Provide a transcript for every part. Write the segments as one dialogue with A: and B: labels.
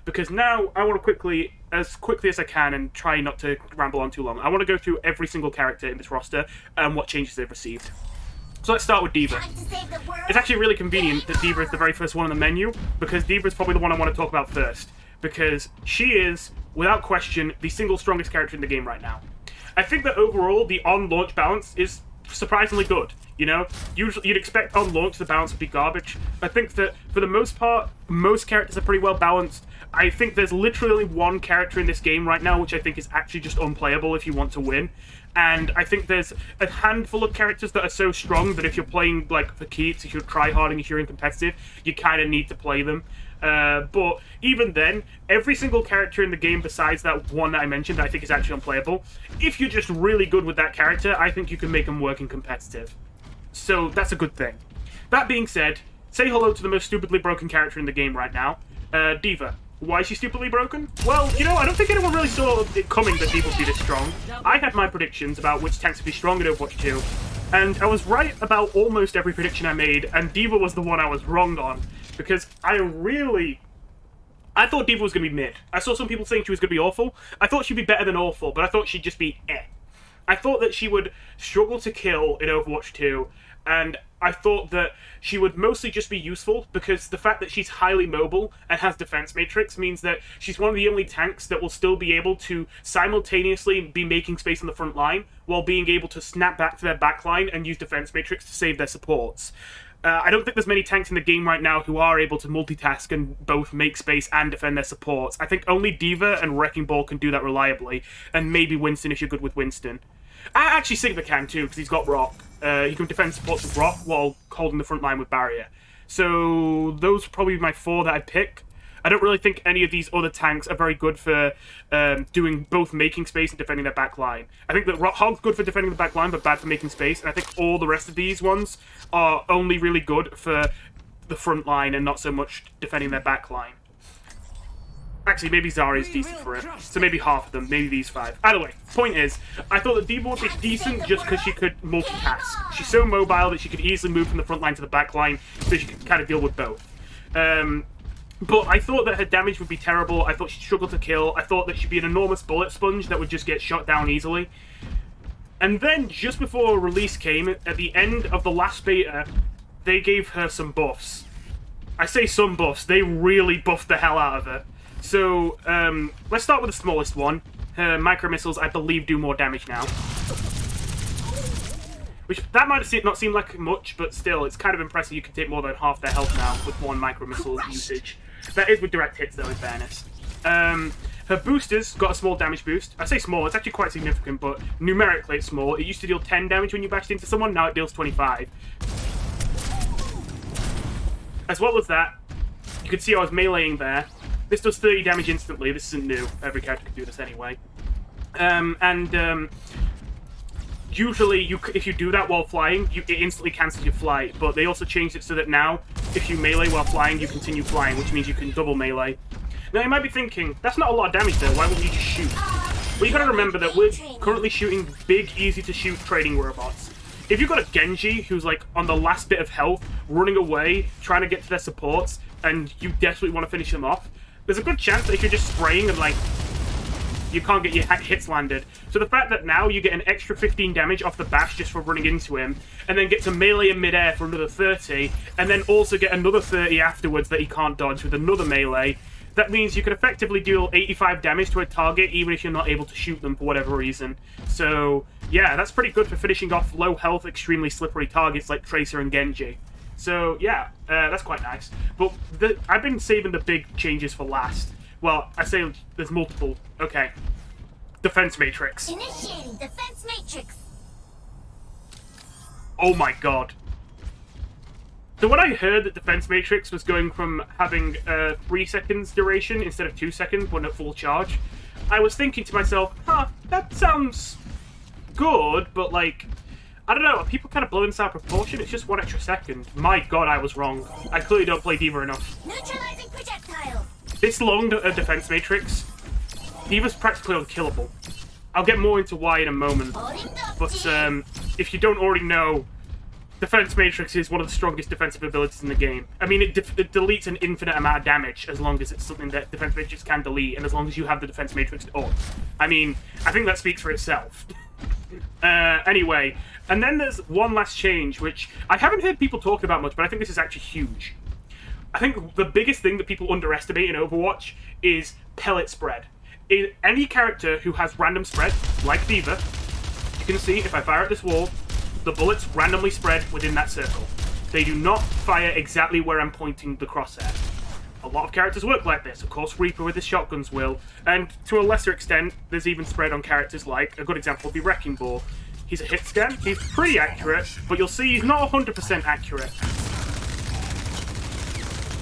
A: because now I want to quickly as I can, and try not to ramble on too long, I want to go through every single character in this roster and what changes they've received. So let's start with D.Va. It's actually really convenient that D.Va is the very first one on the menu, because D.Va is probably the one I want to talk about first, because she is, without question, the single strongest character in the game right now. I think that overall, the on-launch balance is surprisingly good. You know, usually you'd expect on launch the balance would be garbage. I think that for the most part, most characters are pretty well balanced. I think there's literally one character in this game right now which I think is actually just unplayable if you want to win. And I think there's a handful of characters that are so strong that if you're playing like for keeps, if you're tryharding, if you're in competitive, you kind of need to play them. But even then, every single character in the game besides that one that I mentioned, I think is actually unplayable. If you're just really good with that character, I think you can make them work in competitive. So that's a good thing. That being said, say hello to the most stupidly broken character in the game right now, D.Va. Why is she stupidly broken? Well, you know, I don't think anyone really saw it coming that D.Va would be this strong. I had my predictions about which tanks would be strong in Overwatch 2, and I was right about almost every prediction I made, and D.Va was the one I was wrong on, because I thought D.Va was going to be mid. I saw some people saying she was going to be awful. I thought she'd be better than awful, but I thought she'd just be eh. I thought that she would struggle to kill in Overwatch 2, and I thought that she would mostly just be useful because the fact that she's highly mobile and has defense matrix means that she's one of the only tanks that will still be able to simultaneously be making space on the front line while being able to snap back to their back line and use defense matrix to save their supports. I don't think there's many tanks in the game right now who are able to multitask and both make space and defend their supports. I think only D.Va and Wrecking Ball can do that reliably, and maybe Winston if you're good with Winston. Actually, Sigma can too, because he's got Rock. He can defend supports with Rock while holding the front line with Barrier. So those are probably my four that I'd pick. I don't really think any of these other tanks are very good for doing both making space and defending their back line. I think that Roadhog's good for defending the back line, but bad for making space. And I think all the rest of these ones are only really good for the front line and not so much defending their back line. Actually, maybe Zarya is decent for it. So maybe half of them, maybe these five. Either way, point is, I thought that D.Va would be decent just because she could multitask. She's so mobile that she could easily move from the front line to the back line, so she could kind of deal with both. But I thought that her damage would be terrible. I thought she'd struggle to kill. I thought that she'd be an enormous bullet sponge that would just get shot down easily. And then, just before release came, at the end of the last beta, they gave her some buffs. I say some buffs. They really buffed the hell out of her. So, let's start with the smallest one. Her micro missiles, I believe, do more damage now. Which, that might not seem like much, but still, it's kind of impressive you can take more than half their health now with one micro missile usage. That is with direct hits, though, in fairness. Her boosters got a small damage boost. I say small, it's actually quite significant, but numerically it's small. It used to deal 10 damage when you bashed into someone, now it deals 25. As well as that, you can see I was meleeing there. This does 30 damage instantly. This isn't new. Every character can do this anyway. Usually, if you do that while flying, it instantly cancels your flight. But they also changed it so that now, if you melee while flying, you continue flying, which means you can double melee. Now, you might be thinking, that's not a lot of damage there. Why wouldn't you just shoot? Well, you got to remember that we're currently shooting big, easy-to-shoot trading robots. If you've got a Genji who's like on the last bit of health, running away, trying to get to their supports, and you desperately want to finish them off, there's a good chance that if you're just spraying and, like, you can't get your hits landed. So the fact that now you get an extra 15 damage off the bash just for running into him, and then get to melee in midair for another 30, and then also get another 30 afterwards that he can't dodge with another melee, that means you can effectively deal 85 damage to a target even if you're not able to shoot them for whatever reason. So, yeah, that's pretty good for finishing off low health, extremely slippery targets like Tracer and Genji. So, yeah, that's quite nice. But I've been saving the big changes for last. Well, I say there's multiple. Okay. Defense Matrix.
B: Initiating Defense Matrix.
A: Oh my god. So when I heard that Defense Matrix was going from having 3 seconds duration instead of 2 seconds when at full charge, I was thinking to myself, that sounds good, but like, I don't know, people kind of blow this out of proportion. It's just 1 extra second. My god, I was wrong. I clearly don't play D.Va enough.
B: Neutralizing projectiles.
A: This long defense matrix, D.Va's practically unkillable. I'll get more into why in a moment. But if you don't already know, Defense Matrix is one of the strongest defensive abilities in the game. I mean, it deletes an infinite amount of damage as long as it's something that Defense Matrix can delete, and as long as you have the Defense Matrix up. I mean, I think that speaks for itself. Anyway, and then there's one last change, which I haven't heard people talk about much, but I think this is actually huge. I think the biggest thing that people underestimate in Overwatch is pellet spread. In any character who has random spread, like D.Va, you can see if I fire at this wall, the bullets randomly spread within that circle. They do not fire exactly where I'm pointing the crosshair. A lot of characters work like this. Of course, Reaper with his shotguns will, and to a lesser extent, there's even spread on characters like, a good example would be Wrecking Ball. He's a hit scan, he's pretty accurate, but you'll see he's not 100% accurate.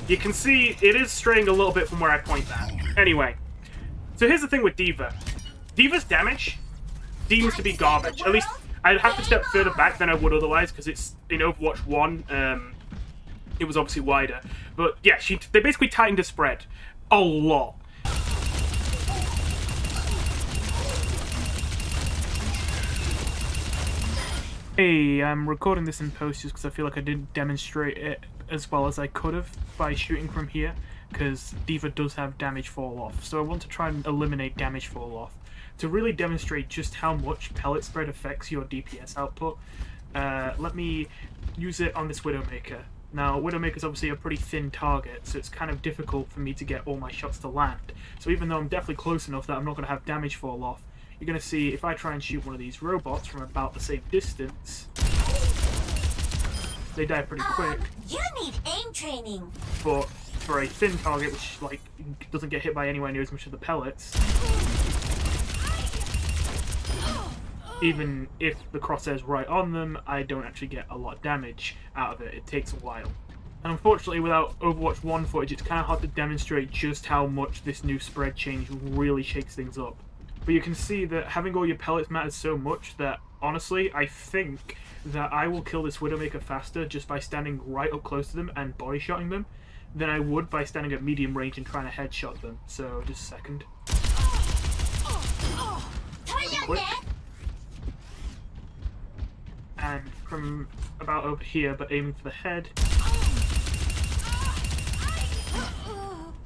A: You can see it is straying a little bit from where I point that. Anyway, so here's the thing with D.Va. D.Va's damage seems to be garbage. At least, I'd have to step further back than I would otherwise, because it's in Overwatch 1, it was obviously wider. But yeah, they basically tightened the spread a lot. Hey, I'm recording this in post just because I feel like I didn't demonstrate it as well as I could have by shooting from here, because D.Va does have damage fall off, so I want to try and eliminate damage fall off to really demonstrate just how much pellet spread affects your DPS output. Let me use it on this Widowmaker. Now, Widowmaker's obviously a pretty thin target, so it's kind of difficult for me to get all my shots to land. So even though I'm definitely close enough that I'm not going to have damage fall off, you're going to see if I try and shoot one of these robots from about the same distance, they die pretty quick.
B: You need aim training.
A: But for a thin target, which like doesn't get hit by anywhere near as much of the pellets, even if the crosshair's right on them, I don't actually get a lot of damage out of it. It takes a while. And unfortunately, without Overwatch 1 footage, it's kind of hard to demonstrate just how much this new spread change really shakes things up. But you can see that having all your pellets matters so much that, honestly, I think that I will kill this Widowmaker faster just by standing right up close to them and body-shotting them than I would by standing at medium range and trying to headshot them. So, just a second. Quick. And from about over here, but aiming for the head.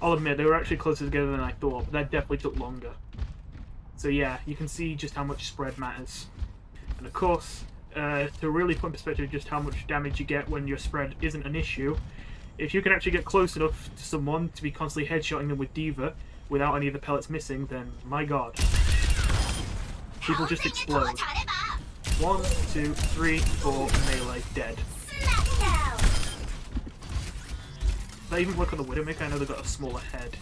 A: I'll admit, they were actually closer together than I thought, but that definitely took longer. So yeah, you can see just how much spread matters. And of course, to really put in perspective just how much damage you get when your spread isn't an issue, if you can actually get close enough to someone to be constantly headshotting them with D.Va without any of the pellets missing, then my god. People just explode. 1, 2, 3, 4, melee, dead. Did I even work on the Widowmaker? I know they've got a smaller head.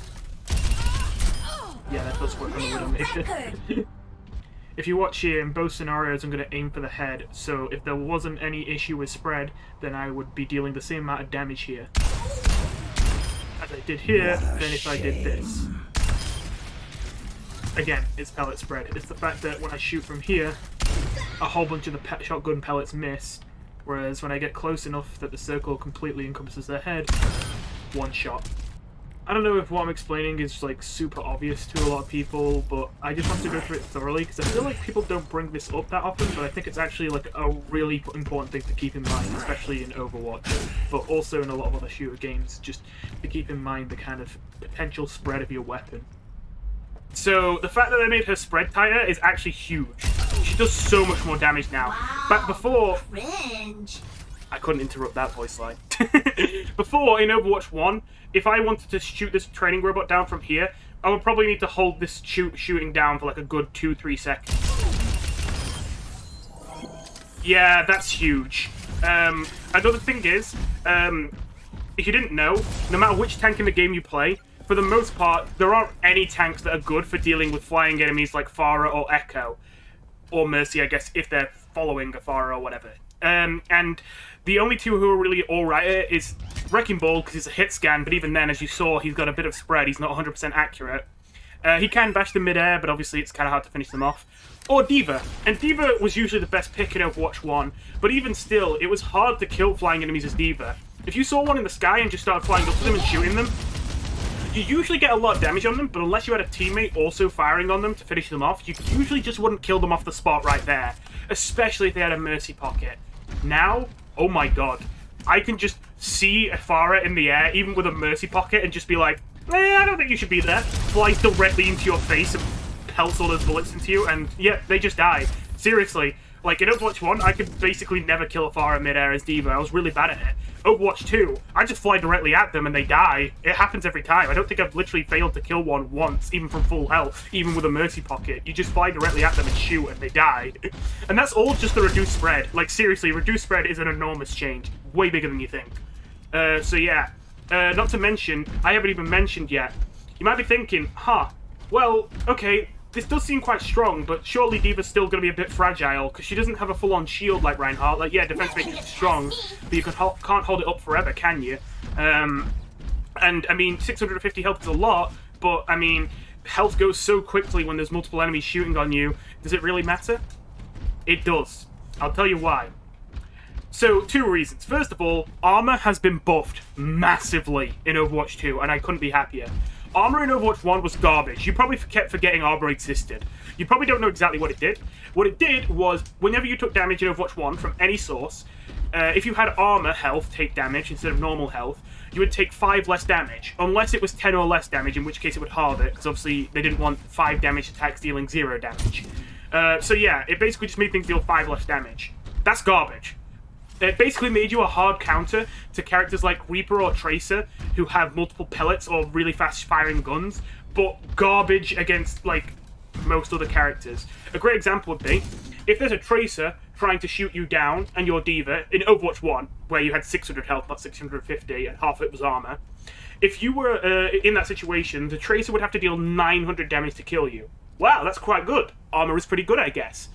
A: Yeah, that does work on the Widowmaker. If you watch here, in both scenarios I'm going to aim for the head, so if there wasn't any issue with spread, then I would be dealing the same amount of damage here as I did here than if I did this. Again, it's pellet spread. It's the fact that when I shoot from here, a whole bunch of the shotgun pellets miss, whereas when I get close enough that the circle completely encompasses their head, one shot. I don't know if what I'm explaining is like super obvious to a lot of people, but I just want to go through it thoroughly because I feel like people don't bring this up that often, but I think it's actually like a really important thing to keep in mind, especially in Overwatch, but also in a lot of other shooter games, just to keep in mind the kind of potential spread of your weapon. So the fact that they made her spread tighter is actually huge. She does so much more damage now.
B: Wow,
A: but before...
B: cringe.
A: I couldn't interrupt that voice line. Before, in Overwatch 1, if I wanted to shoot this training robot down from here, I would probably need to hold this shooting down for like a good 2-3 seconds. Yeah, that's huge. Another thing is, if you didn't know, no matter which tank in the game you play, for the most part, there aren't any tanks that are good for dealing with flying enemies like Pharah or Echo. Or Mercy, I guess, if they're following a Pharah or whatever. And the only two who are really alright is Wrecking Ball, because it's a hit scan, but even then, as you saw, he's got a bit of spread, he's not 100% accurate. He can bash them mid-air, but obviously it's kind of hard to finish them off. Or D.Va. And D.Va was usually the best pick in Overwatch 1, but even still, it was hard to kill flying enemies as D.Va. If you saw one in the sky and just started flying up to them and shooting them, you usually get a lot of damage on them, but unless you had a teammate also firing on them to finish them off, you usually just wouldn't kill them off the spot right there, especially if they had a Mercy pocket. Now, oh my god. I can just see Pharah in the air, even with a mercy pocket, and just be like, I don't think you should be there. Flies directly into your face and pelts all those bullets into you, and yeah, they just die. Seriously. Like, in Overwatch 1, I could basically never kill a Pharah mid-air as D.Va. I was really bad at it. Overwatch 2, I just fly directly at them and they die. It happens every time. I don't think I've literally failed to kill one once, even from full health, even with a mercy pocket. You just fly directly at them and shoot and they die. And that's all just the reduced spread. Like, seriously, reduced spread is an enormous change. Way bigger than you think. So yeah. Not to mention, I haven't even mentioned yet. You might be thinking, well, okay, this does seem quite strong, but surely D.Va's still going to be a bit fragile, because she doesn't have a full-on shield like Reinhardt. Like, yeah, defense matrix is strong, but you can't hold it up forever, can you? And, I mean, 650 health is a lot, but, I mean, health goes so quickly when there's multiple enemies shooting on you. Does it really matter? It does. I'll tell you why. So, 2 reasons. First of all, armor has been buffed massively in Overwatch 2, and I couldn't be happier. Armor in Overwatch 1 was garbage. You probably kept forgetting armor existed. You probably don't know exactly what it did. What it did was, whenever you took damage in Overwatch 1 from any source, if you had armor health take damage instead of normal health, you would take 5 less damage. Unless it was 10 or less damage, in which case it would halve it, because obviously they didn't want 5 damage attacks dealing 0 damage. So yeah, it basically just made things deal 5 less damage. That's garbage. It basically made you a hard counter to characters like Reaper or Tracer, who have multiple pellets or really fast-firing guns, but garbage against, like, most other characters. A great example would be, if there's a Tracer trying to shoot you down, and you're D.Va, in Overwatch 1, where you had 600 health, not 650, and half of it was armor, if you were in that situation, the Tracer would have to deal 900 damage to kill you. Wow, that's quite good. Armor is pretty good, I guess.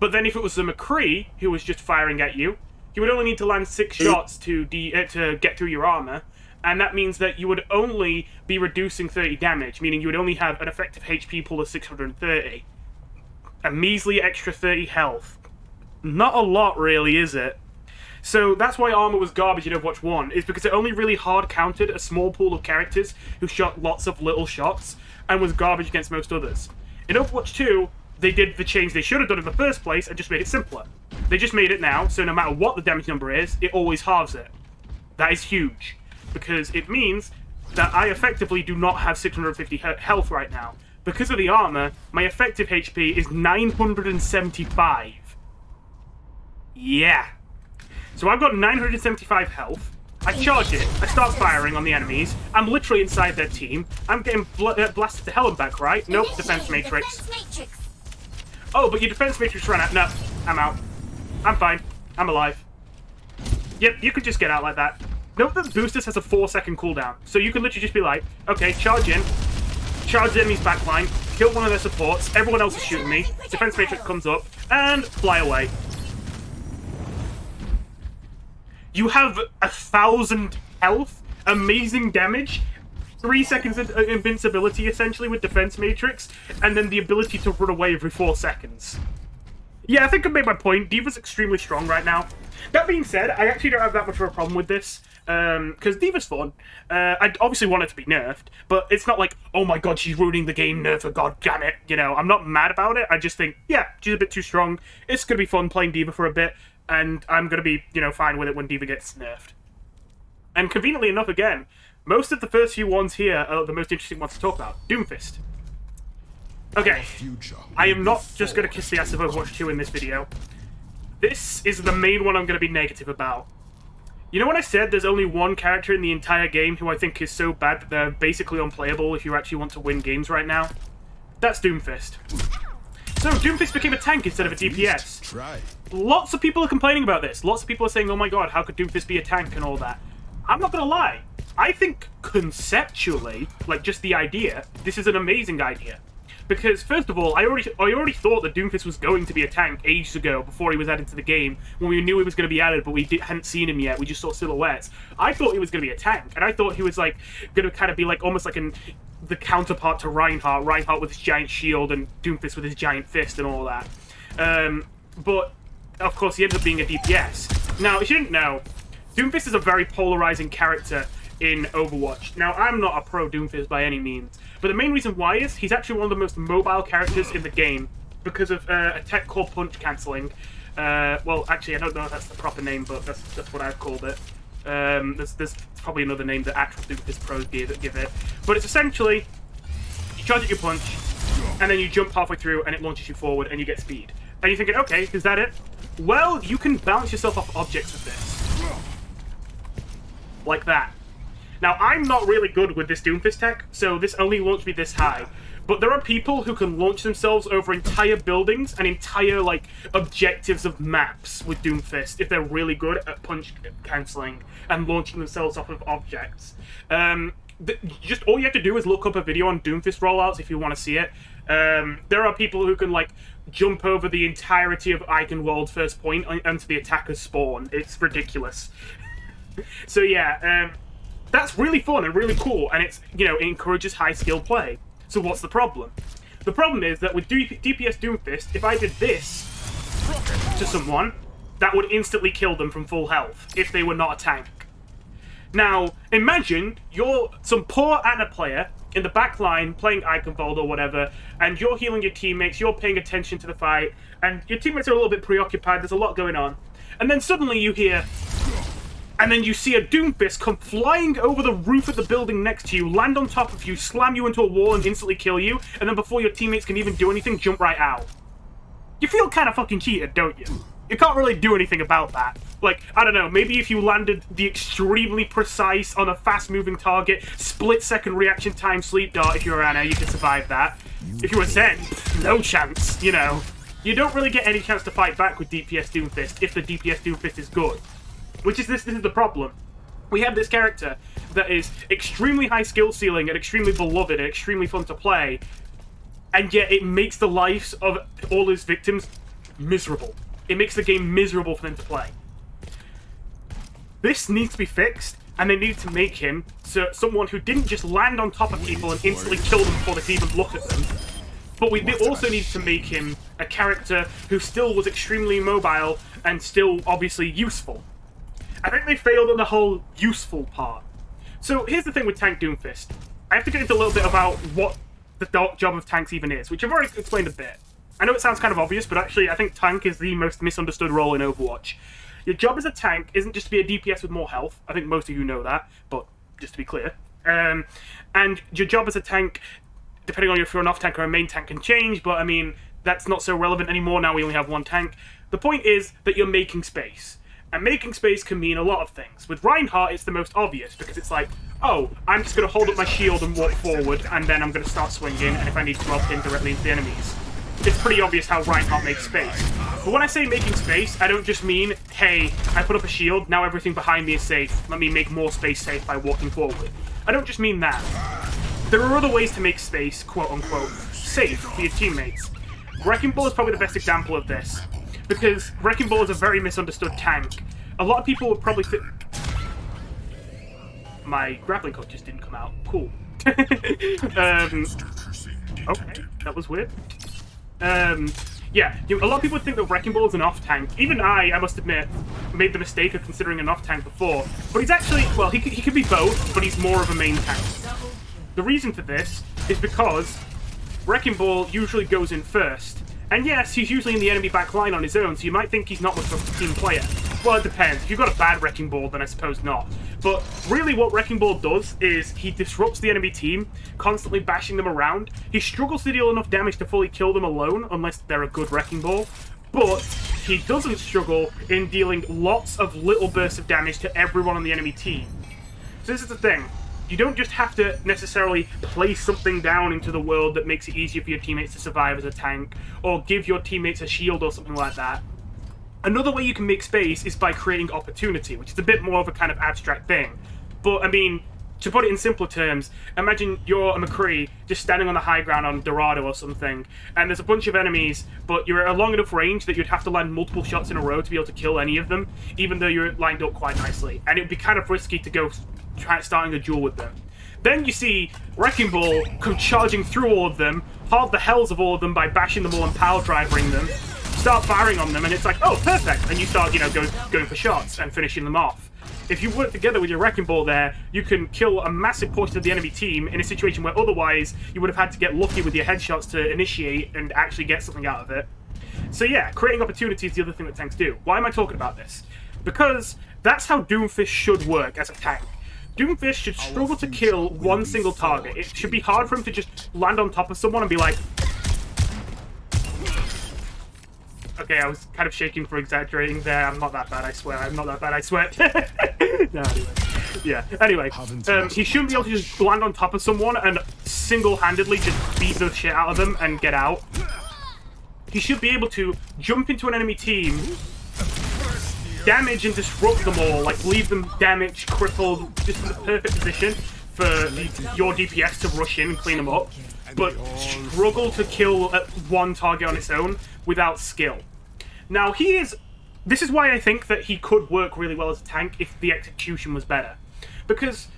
A: But then if it was the McCree who was just firing at you, you would only need to land 6 shots to get through your armor, and that means that you would only be reducing 30 damage, meaning you would only have an effective HP pool of 630. A measly extra 30 health. Not a lot, really, is it? So that's why armor was garbage in Overwatch 1, is because it only really hard countered a small pool of characters who shot lots of little shots, and was garbage against most others. In Overwatch 2, they did the change they should have done in the first place and just made it simpler. They just made it now, so no matter what the damage number is, it always halves it. That is huge, because it means that I effectively do not have 650 health right now. Because of the armor, my effective HP is 975. Yeah. So I've got 975 health, I charge it, I start firing on the enemies, I'm literally inside their team, I'm getting blasted to hell and back, right? Nope, defense matrix. Oh, but your defense matrix ran out. No, I'm out. I'm fine. I'm alive. Yep, you could just get out like that. Note that Boosters has a 4-second cooldown, so you can literally just be like, okay, charge in, charge the enemy's backline, kill one of their supports, everyone else is shooting me, defense matrix comes up, and fly away. You have 1,000 health, amazing damage, 3 seconds of invincibility, essentially, with defense matrix, and then the ability to run away every 4 seconds. Yeah, I think I made my point. D.Va's extremely strong right now. That being said, I actually don't have that much of a problem with this, because D.Va's fun. I obviously want it to be nerfed, but it's not like, oh my god, she's ruining the game, nerf her, god damn it. You know, I'm not mad about it. I just think, yeah, she's a bit too strong. It's going to be fun playing D.Va for a bit, and I'm going to be, you know, fine with it when D.Va gets nerfed. And conveniently enough, again, most of the first few ones here are the most interesting ones to talk about. Doomfist. Okay, I am not just going to kiss the ass of Overwatch 2 in this video. This is the main one I'm going to be negative about. You know when I said there's only one character in the entire game who I think is so bad that they're basically unplayable if you actually want to win games right now? That's Doomfist. So, Doomfist became a tank instead of a DPS. Lots of people are complaining about this. Lots of people are saying, oh my god, how could Doomfist be a tank and all that. I'm not going to lie. I think conceptually, like just the idea, this is an amazing idea. Because, first of all, I already thought that Doomfist was going to be a tank ages ago, before he was added to the game, when we knew he was going to be added, but we hadn't seen him yet, we just saw silhouettes. I thought he was going to be a tank, and I thought he was, like, going to kind of be, like, almost like the counterpart to Reinhardt with his giant shield, and Doomfist with his giant fist and all that. But, of course, he ended up being a DPS. Now, if you didn't know, Doomfist is a very polarizing character in Overwatch. Now, I'm not a pro Doomfist by any means, but the main reason why is he's actually one of the most mobile characters in the game because of a tech called punch cancelling. Well, actually, I don't know if that's the proper name, but that's what I've called it. There's probably another name that actual Doomfist pros give it. But it's essentially, you charge at your punch, and then you jump halfway through, and it launches you forward, and you get speed. And you're thinking, okay, is that it? Well, you can bounce yourself off objects with this. Like that. Now, I'm not really good with this Doomfist tech, so this only launched me this high. But there are people who can launch themselves over entire buildings and entire, like, objectives of maps with Doomfist if they're really good at punch cancelling and launching themselves off of objects. Just all you have to do is look up a video on Doomfist rollouts if you want to see it. There are people who can, like, jump over the entirety of Icon World first point onto the attacker's spawn. It's ridiculous. So yeah, that's really fun and really cool, and it's, you know, it encourages high skill play. So what's the problem? The problem is that with DPS Doomfist, if I did this to someone, that would instantly kill them from full health if they were not a tank. Now, imagine you're some poor Ana player in the back line playing Iconvold or whatever, and you're healing your teammates, you're paying attention to the fight, and your teammates are a little bit preoccupied, there's a lot going on. And then suddenly you hear... And then you see a Doomfist come flying over the roof of the building next to you, land on top of you, slam you into a wall and instantly kill you, and then before your teammates can even do anything, jump right out. You feel kind of fucking cheated, don't you? You can't really do anything about that. Like, I don't know, maybe if you landed the extremely precise on a fast-moving target, split-second reaction time sleep dart if you're Ana, you could survive that. If you were Zen, no chance, you know. You don't really get any chance to fight back with DPS Doomfist if the DPS Doomfist is good. Which is this is the problem. We have this character that is extremely high skill ceiling and extremely beloved and extremely fun to play, and yet it makes the lives of all his victims miserable. It makes the game miserable for them to play. This needs to be fixed, and they need to make him someone who didn't just land on top of people and instantly kill them before they could even look at them. But we also need to make him a character who still was extremely mobile and still obviously useful. I think they failed on the whole useful part. So here's the thing with Tank Doomfist. I have to get into a little bit about what the job of tanks even is, which I've already explained a bit. I know it sounds kind of obvious, but actually I think tank is the most misunderstood role in Overwatch. Your job as a tank isn't just to be a DPS with more health. I think most of you know that, but just to be clear. And your job as a tank, depending on if you're an off-tank or a main tank, can change, but I mean, that's not so relevant anymore. Now we only have one tank. The point is that you're making space. And making space can mean a lot of things. With Reinhardt, it's the most obvious, because it's like, oh, I'm just going to hold up my shield and walk forward, and then I'm going to start swinging, and if I need to, I'll pin directly into the enemies. It's pretty obvious how Reinhardt makes space. But when I say making space, I don't just mean, hey, I put up a shield, now everything behind me is safe, let me make more space safe by walking forward. I don't just mean that. There are other ways to make space, quote-unquote, safe for your teammates. Wrecking Ball is probably the best example of this. Because Wrecking Ball is a very misunderstood tank. A lot of people would probably think... My grappling hook just didn't come out. Cool. Okay, that was weird. Yeah, a lot of people would think that Wrecking Ball is an off-tank. Even I must admit, made the mistake of considering an off-tank before. But he's actually... Well, he could be both, but he's more of a main tank. The reason for this is because Wrecking Ball usually goes in first. And yes, he's usually in the enemy back line on his own, so you might think he's not much of a team player. Well, it depends. If you've got a bad Wrecking Ball, then I suppose not. But really what Wrecking Ball does is he disrupts the enemy team, constantly bashing them around. He struggles to deal enough damage to fully kill them alone, unless they're a good Wrecking Ball. But he doesn't struggle in dealing lots of little bursts of damage to everyone on the enemy team. So this is the thing. You don't just have to necessarily place something down into the world that makes it easier for your teammates to survive as a tank, or give your teammates a shield or something like that. Another way you can make space is by creating opportunity, which is a bit more of a kind of abstract thing. But, I mean, to put it in simpler terms, imagine you're a McCree just standing on the high ground on Dorado or something, and there's a bunch of enemies, but you're at a long enough range that you'd have to land multiple shots in a row to be able to kill any of them, even though you're lined up quite nicely. And it would be kind of risky to go starting a duel with them. Then you see Wrecking Ball come charging through all of them, halve the hells of all of them by bashing them all and power driving them, start firing on them, and it's like, oh, perfect! And you start, you know, going for shots and finishing them off. If you work together with your Wrecking Ball there, you can kill a massive portion of the enemy team in a situation where otherwise you would have had to get lucky with your headshots to initiate and actually get something out of it. So yeah, creating opportunity is the other thing that tanks do. Why am I talking about this? Because that's how Doomfist should work as a tank. Doomfist should struggle to kill one single target. It should be hard for him to just land on top of someone and be like... Okay, I was kind of shaking for exaggerating there. I'm not that bad, I swear. I'm not that bad, I swear. No, anyway. Yeah, anyway. He shouldn't be able to just land on top of someone and single-handedly just beat the shit out of them and get out. He should be able to jump into an enemy team, damage and disrupt them all, like leave them damaged, crippled, just in the perfect position for your DPS to rush in and clean them up, but struggle to kill one target on its own without skill. Now, this is why I think that he could work really well as a tank if the execution was better. Because,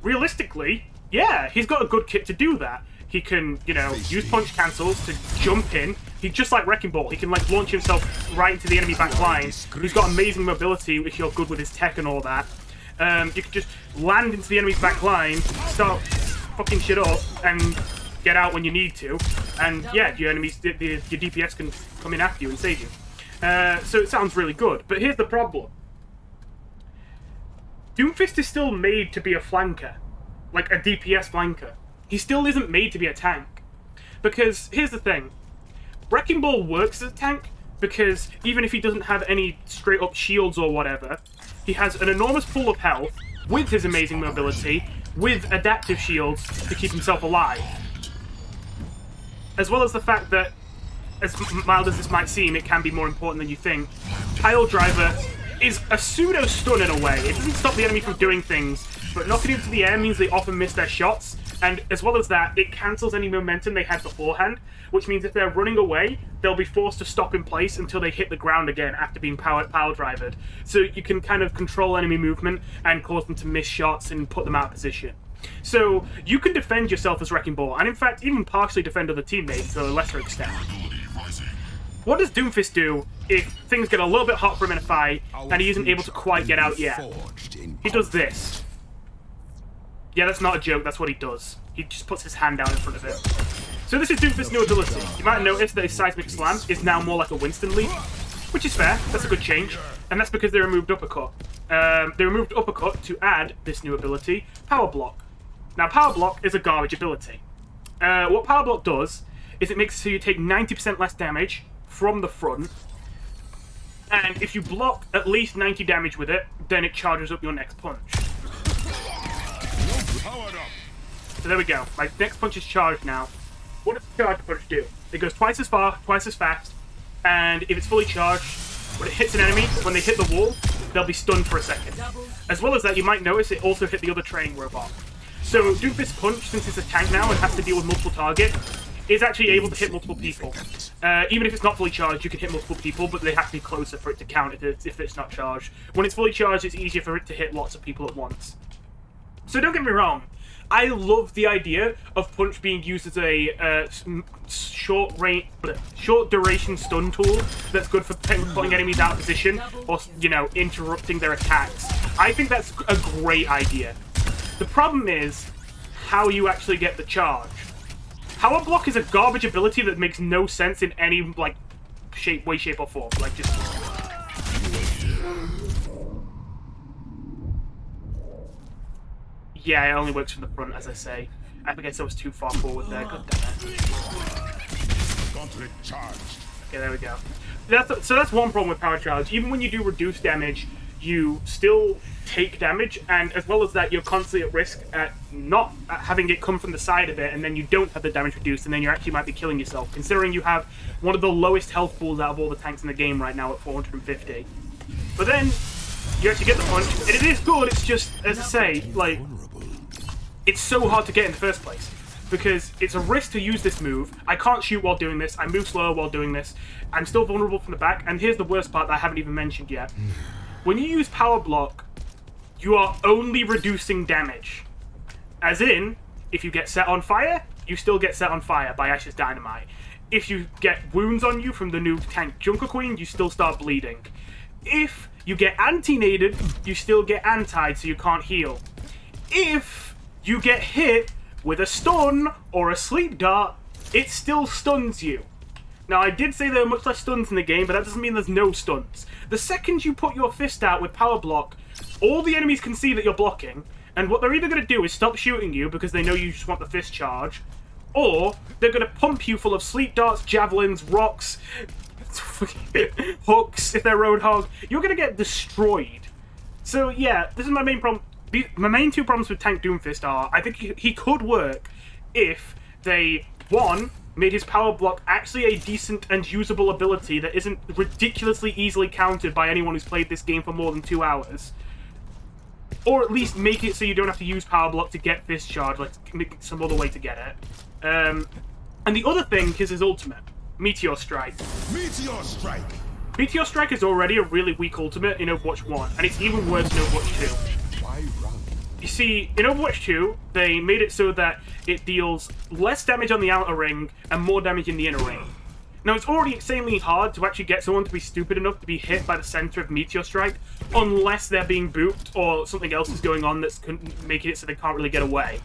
A: realistically, yeah, he's got a good kit to do that. He can, you know, use punch cancels to jump in. He's just like Wrecking Ball. He can, like, launch himself right into the enemy back line. He's got amazing mobility if you're good with his tech and all that. You can just land into the enemy's back line, start fucking shit up, and get out when you need to. And, yeah, your enemies, your DPS can come in after you and save you. So it sounds really good. But here's the problem. Doomfist is still made to be a flanker. Like a DPS flanker. He still isn't made to be a tank. Because, here's the thing. Wrecking Ball works as a tank because even if he doesn't have any straight-up shields or whatever, he has an enormous pool of health with his amazing mobility, with adaptive shields to keep himself alive. As well as the fact that, as mild as this might seem, it can be more important than you think. Pile Driver is a pseudo-stun in a way. It doesn't stop the enemy from doing things, but knocking into the air means they often miss their shots, and as well as that, it cancels any momentum they had beforehand, which means if they're running away, they'll be forced to stop in place until they hit the ground again after being pile-drivered. So you can kind of control enemy movement and cause them to miss shots and put them out of position. So you can defend yourself as Wrecking Ball, and in fact, even partially defend other teammates to a lesser extent. What does Doomfist do if things get a little bit hot for him in a fight and he isn't able to quite get out yet? He does this. Yeah, that's not a joke, that's what he does. He just puts his hand down in front of it. So this is Doomfist's new ability. You might notice that his Seismic Slam is now more like a Winston leap, which is fair, that's a good change. And that's because they removed Uppercut. They removed Uppercut to add this new ability, Power Block. Now, Power Block is a garbage ability. What Power Block does is it makes it so you take 90% less damage from the front, and if you block at least 90 damage with it, then it charges up your next punch. So there we go. My next punch is charged now. What does the charge punch do? It goes twice as far, twice as fast, and if it's fully charged, when it hits an enemy, when they hit the wall, they'll be stunned for a second. As well as that, you might notice it also hit the other training robot. So Doomfist's punch, since it's a tank now and has to deal with multiple targets, is actually able to hit multiple people. Even if it's not fully charged, you can hit multiple people, but they have to be closer for it to count if it's not charged. When it's fully charged, it's easier for it to hit lots of people at once. So don't get me wrong, I love the idea of punch being used as a short duration stun tool that's good for putting enemies out of position or, you know, interrupting their attacks. I think that's a great idea. The problem is how you actually get the charge. Power Block is a garbage ability that makes no sense in any, like, way, shape, or form. Like, just... Yeah, it only works from the front, as I say. I guess I was too far forward there. God damn it. Okay, there we go. So that's one problem with Power Charge. Even when you do reduce damage, you still take damage, and as well as that, you're constantly at risk at not having it come from the side of it, and then you don't have the damage reduced, and then you actually might be killing yourself, considering you have one of the lowest health pools out of all the tanks in the game right now at 450. But then, you actually get the punch, and it is good, it's just, as I say, like, it's so hard to get in the first place, because it's a risk to use this move. I can't shoot while doing this, I move slower while doing this, I'm still vulnerable from the back, and here's the worst part that I haven't even mentioned yet. When you use Power Block, you are only reducing damage. As in, if you get set on fire, you still get set on fire by Ash's Dynamite. If you get wounds on you from the new tank Junker Queen, you still start bleeding. If you get anti-naded, you still get antied so you can't heal. If you get hit with a stun or a sleep dart, it still stuns you. Now, I did say there are much less stuns in the game, but that doesn't mean there's no stuns. The second you put your fist out with power block, all the enemies can see that you're blocking, and what they're either going to do is stop shooting you because they know you just want the fist charge, or they're going to pump you full of sleep darts, javelins, rocks, hooks if they're Roadhog. You're going to get destroyed. So yeah, this is my main problem. My main two problems with Tank Doomfist are, I think he could work if they, one, made his power block actually a decent and usable ability that isn't ridiculously easily countered by anyone who's played this game for more than 2 hours. Or at least make it so you don't have to use power block to get fist charge, like some other way to get it. And the other thing is his ultimate, Meteor Strike.
C: Meteor Strike!
A: Meteor Strike is already a really weak ultimate in Overwatch 1, and it's even worse in Overwatch 2.
C: Why run?
A: You see, in Overwatch 2, they made it so that it deals less damage on the outer ring and more damage in the inner ring. Now, it's already insanely hard to actually get someone to be stupid enough to be hit by the center of Meteor Strike, unless they're being booped or something else is going on that's making it so they can't really get away.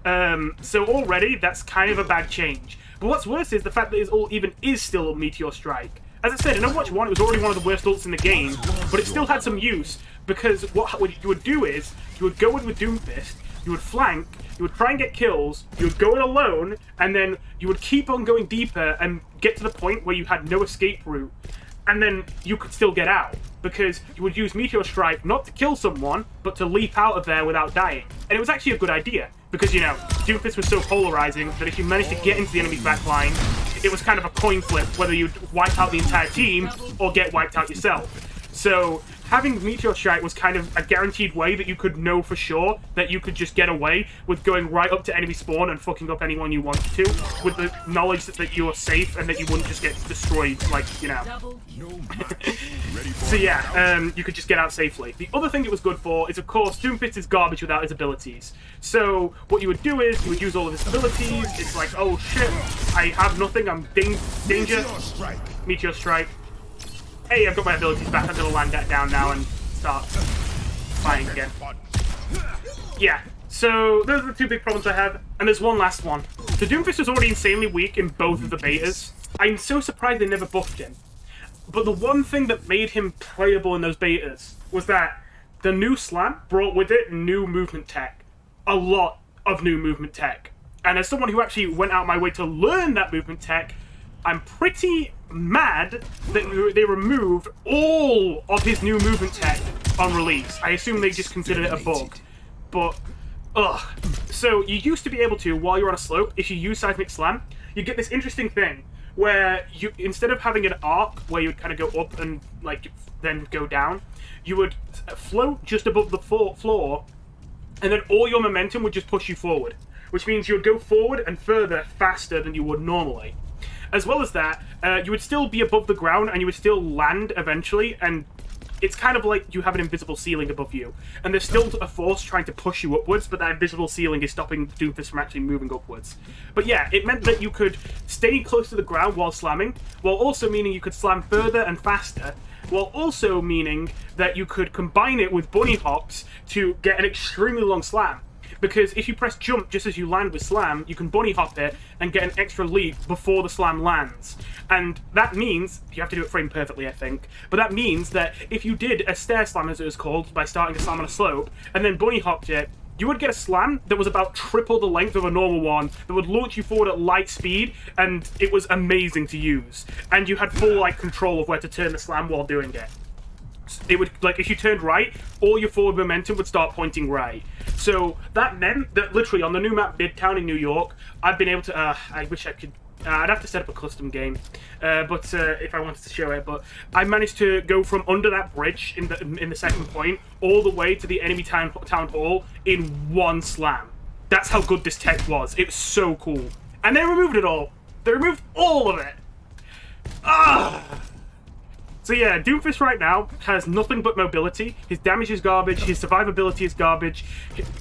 A: So already, that's kind of a bad change. But what's worse is the fact that his ult even is still a Meteor Strike. As I said, in Overwatch 1, it was already one of the worst ults in the game, but it still had some use, because what you would do is, you would go in with Doomfist, you would flank, you would try and get kills, you would go in alone, and then you would keep on going deeper and get to the point where you had no escape route, and then you could still get out, because you would use Meteor Strike not to kill someone, but to leap out of there without dying. And it was actually a good idea, because, you know, Doomfist was so polarizing that if you managed to get into the enemy's backline, it was kind of a coin flip whether you'd wipe out the entire team or get wiped out yourself. So having Meteor Strike was kind of a guaranteed way that you could know for sure that you could just get away with going right up to enemy spawn and fucking up anyone you wanted to, with the knowledge that you are safe and that you wouldn't just get destroyed, like, you know. So yeah, you could just get out safely. The other thing it was good for is, of course, Doomfist is garbage without his abilities. So what you would do is, you would use all of his abilities, it's like, oh shit, I have nothing, I'm danger. Meteor Strike. Hey, I've got my abilities back, I'm gonna land that down now and start fighting again. Yeah, so those are the two big problems I have, and there's one last one. The Doomfist was already insanely weak in both of the betas. I'm so surprised they never buffed him. But the one thing that made him playable in those betas was that the new slam brought with it new movement tech. A lot of new movement tech. And as someone who actually went out my way to learn that movement tech, I'm pretty mad that they removed all of his new movement tech on release. I assume they just considered it a bug. But, ugh. So you used to be able to, while you're on a slope, if you use Seismic Slam, you get this interesting thing where you, instead of having an arc where you would kind of go up and like then go down, you would float just above the floor, and then all your momentum would just push you forward, which means you would go forward and further faster than you would normally. As well as that, you would still be above the ground and you would still land eventually, and it's kind of like you have an invisible ceiling above you, and there's still a force trying to push you upwards, but that invisible ceiling is stopping Doomfist from actually moving upwards. But yeah, it meant that you could stay close to the ground while slamming, while also meaning you could slam further and faster, while also meaning that you could combine it with bunny hops to get an extremely long slam. Because if you press jump just as you land with slam, you can bunny hop it and get an extra leap before the slam lands. And that means, you have to do it frame perfectly, I think, but that means that if you did a stair slam, as it was called, by starting to slam on a slope, and then bunny hopped it, you would get a slam that was about triple the length of a normal one, that would launch you forward at light speed, and it was amazing to use. And you had full, like, control of where to turn the slam while doing it. It would, like, if you turned right, all your forward momentum would start pointing right. So that meant that literally on the new map Midtown in New York, I've been able to, I wish I could, I'd have to set up a custom game, but if I wanted to show it, but I managed to go from under that bridge in the second point all the way to the enemy town hall in one slam. That's how good this tech was. It was so cool. And they removed it all. They removed all of it. Ah! So yeah, Doomfist right now has nothing but mobility. His damage is garbage, his survivability is garbage,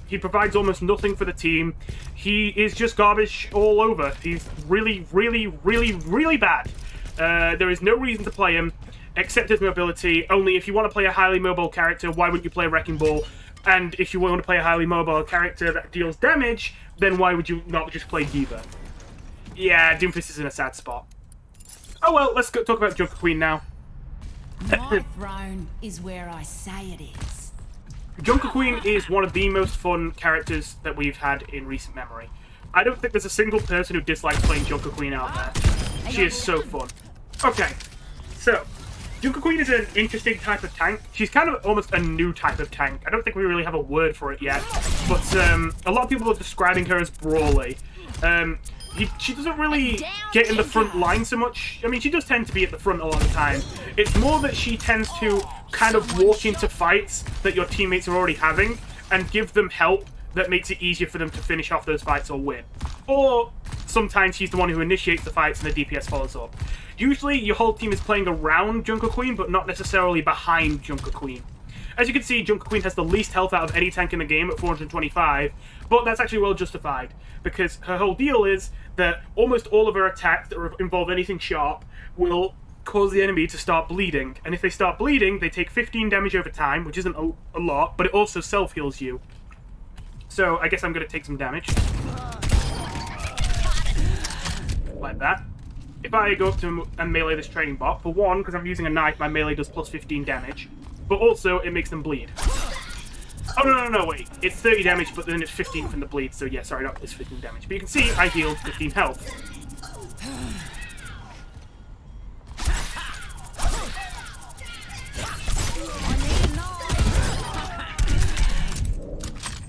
A: he provides almost nothing for the team. He is just garbage all over. He's really, really, really, really bad. There is no reason to play him, except his mobility. Only if you want to play a highly mobile character, why wouldn't you play Wrecking Ball? And if you want to play a highly mobile character that deals damage, then why would you not just play D.Va? Yeah, Doomfist is in a sad spot. Oh well, let's go talk about Junker Queen now.
C: My throne is where I say it is.
A: Junker Queen is one of the most fun characters that we've had in recent memory. I don't think there's a single person who dislikes playing Junker Queen out there. She is so fun. Okay, so Junker Queen is an interesting type of tank. She's kind of almost a new type of tank. I don't think we really have a word for it yet, but a lot of people are describing her as brawly. She doesn't really get in the front line so much. I mean, she does tend to be at the front a lot of the time. It's more that she tends to kind of walk into fights that your teammates are already having and give them help that makes it easier for them to finish off those fights or win. Or sometimes she's the one who initiates the fights and the DPS follows up. Usually your whole team is playing around Junker Queen, but not necessarily behind Junker Queen. As you can see, Junker Queen has the least health out of any tank in the game at 425, but that's actually well justified, because her whole deal is that almost all of her attacks that involve anything sharp will cause the enemy to start bleeding, and if they start bleeding, they take 15 damage over time, which isn't a lot, but it also self-heals you. So I guess I'm going to take some damage. Like that. If I go up to and melee this training bot, for one, because I'm using a knife, my melee does plus 15 damage. But also, it makes them bleed. Oh, no, wait. It's 30 damage, but then it's 15 from the bleed. So yeah, sorry, not this 15 damage. But you can see I healed 15 health.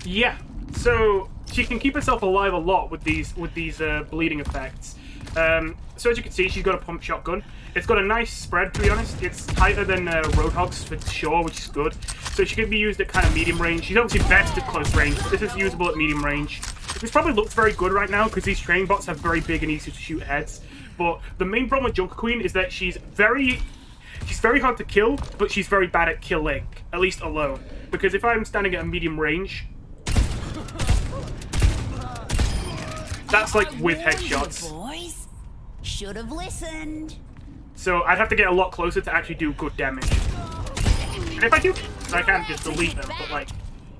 A: Yeah, so she can keep herself alive a lot with these bleeding effects. So as you can see, she's got a pump shotgun. It's got a nice spread, to be honest. It's tighter than Roadhog's for sure, which is good. So she can be used at kind of medium range. She's obviously best at close range, but this is usable at medium range. This probably looks very good right now because these training bots have very big and easy to shoot heads. But the main problem with Junker Queen is that she's very hard to kill, but she's very bad at killing, at least alone. Because if I'm standing at a medium range, that's like with headshots.
C: Boys, should have listened.
A: So I'd have to get a lot closer to actually do good damage. And if I do, I can just delete them. But like,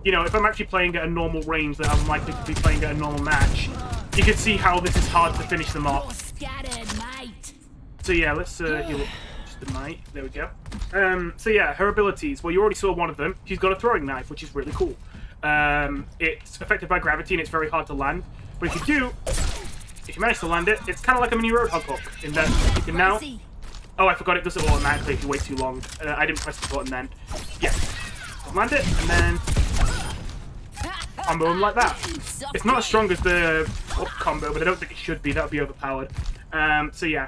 A: you know, if I'm actually playing at a normal range that I'm likely to be playing at a normal match, you can see how this is hard to finish them off. So yeah, let's heal up just the mite. There we go. So yeah, her abilities. Well, you already saw one of them. She's got a throwing knife, which is really cool. It's affected by gravity and it's very hard to land. But if you manage to land it, it's kind of like a mini Roadhog hook in that you can now... Oh, I forgot it does it automatically if you wait too long. I didn't press the button then. Yeah. Land it, and then... combo them like that. It's not as strong as the up combo, but I don't think it should be. That would be overpowered. So yeah.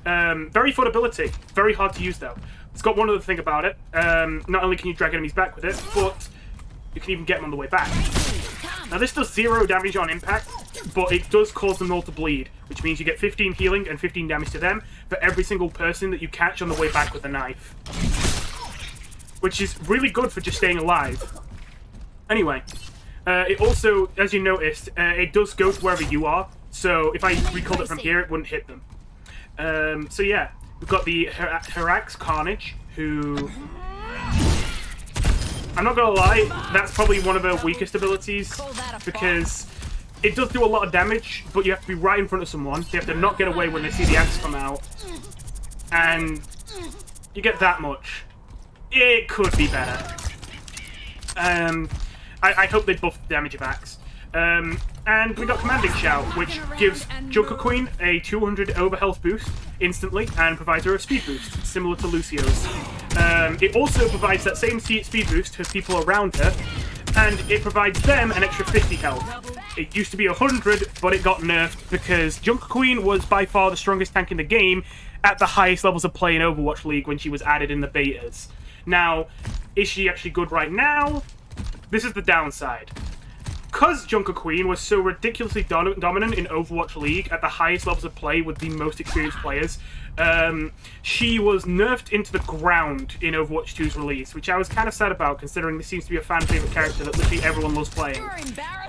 A: Very fun ability. Very hard to use, though. It's got one other thing about it. Not only can you drag enemies back with it, but you can even get them on the way back. Now this does 0 damage on impact, but it does cause them all to bleed, which means you get 15 healing and 15 damage to them for every single person that you catch on the way back with a knife. Which is really good for just staying alive. Anyway, it also, as you noticed, it does go to wherever you are, so if I recalled it from here, it wouldn't hit them. So yeah, we've got the Herax Carnage, who... I'm not gonna lie, that's probably one of her weakest abilities, because it does do a lot of damage, but you have to be right in front of someone. You have to not get away when they see the axe come out, and you get that much. It could be better. I hope they buff the damage of axe. And we got Commanding Shout, which gives Junker Queen a 200 overhealth boost instantly and provides her a speed boost, similar to Lucio's. It also provides that same speed boost to people around her, and it provides them an extra 50 health. It used to be 100, but it got nerfed because Junker Queen was by far the strongest tank in the game at the highest levels of play in Overwatch League when she was added in the betas. Now, is she actually good right now? This is the downside. Because Junker Queen was so ridiculously dominant in Overwatch League at the highest levels of play with the most experienced players, she was nerfed into the ground in Overwatch 2's release, which I was kind of sad about, considering this seems to be a fan favorite character that literally everyone loves playing.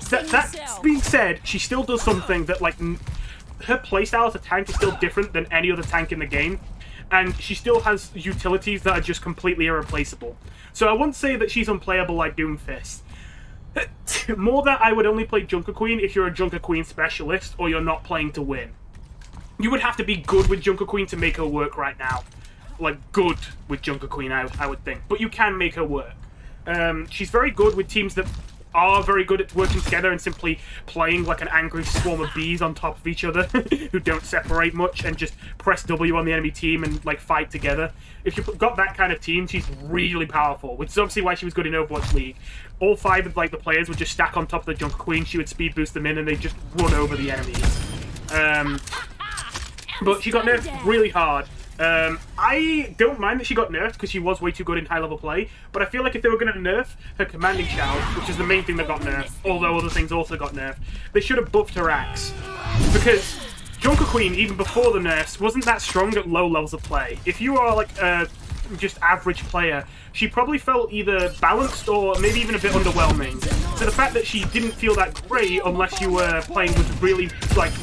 A: That being said, she still does something that, like, her playstyle as a tank is still different than any other tank in the game, and she still has utilities that are just completely irreplaceable. So I wouldn't say that she's unplayable like Doomfist. More that I would only play Junker Queen if you're a Junker Queen specialist or you're not playing to win. You would have to be good with Junker Queen to make her work right now. Like, good with Junker Queen, I would think. But you can make her work. She's very good with teams that are very good at working together and simply playing like an angry swarm of bees on top of each other who don't separate much and just press W on the enemy team and like fight together. If you've got that kind of team, she's really powerful, which is obviously why she was good in Overwatch League. All 5 of like the players would just stack on top of the Junker Queen, she would speed boost them in and they'd just run over the enemies. But she got nerfed really hard. I don't mind that she got nerfed because she was way too good in high-level play, but I feel like if they were going to nerf her commanding shout, which is the main thing that got nerfed, although other things also got nerfed, they should have buffed her axe. Because Junker Queen, even before the nerfs, wasn't that strong at low levels of play. If you are like a just average player, she probably felt either balanced or maybe even a bit underwhelming. So the fact that she didn't feel that great unless you were playing with really like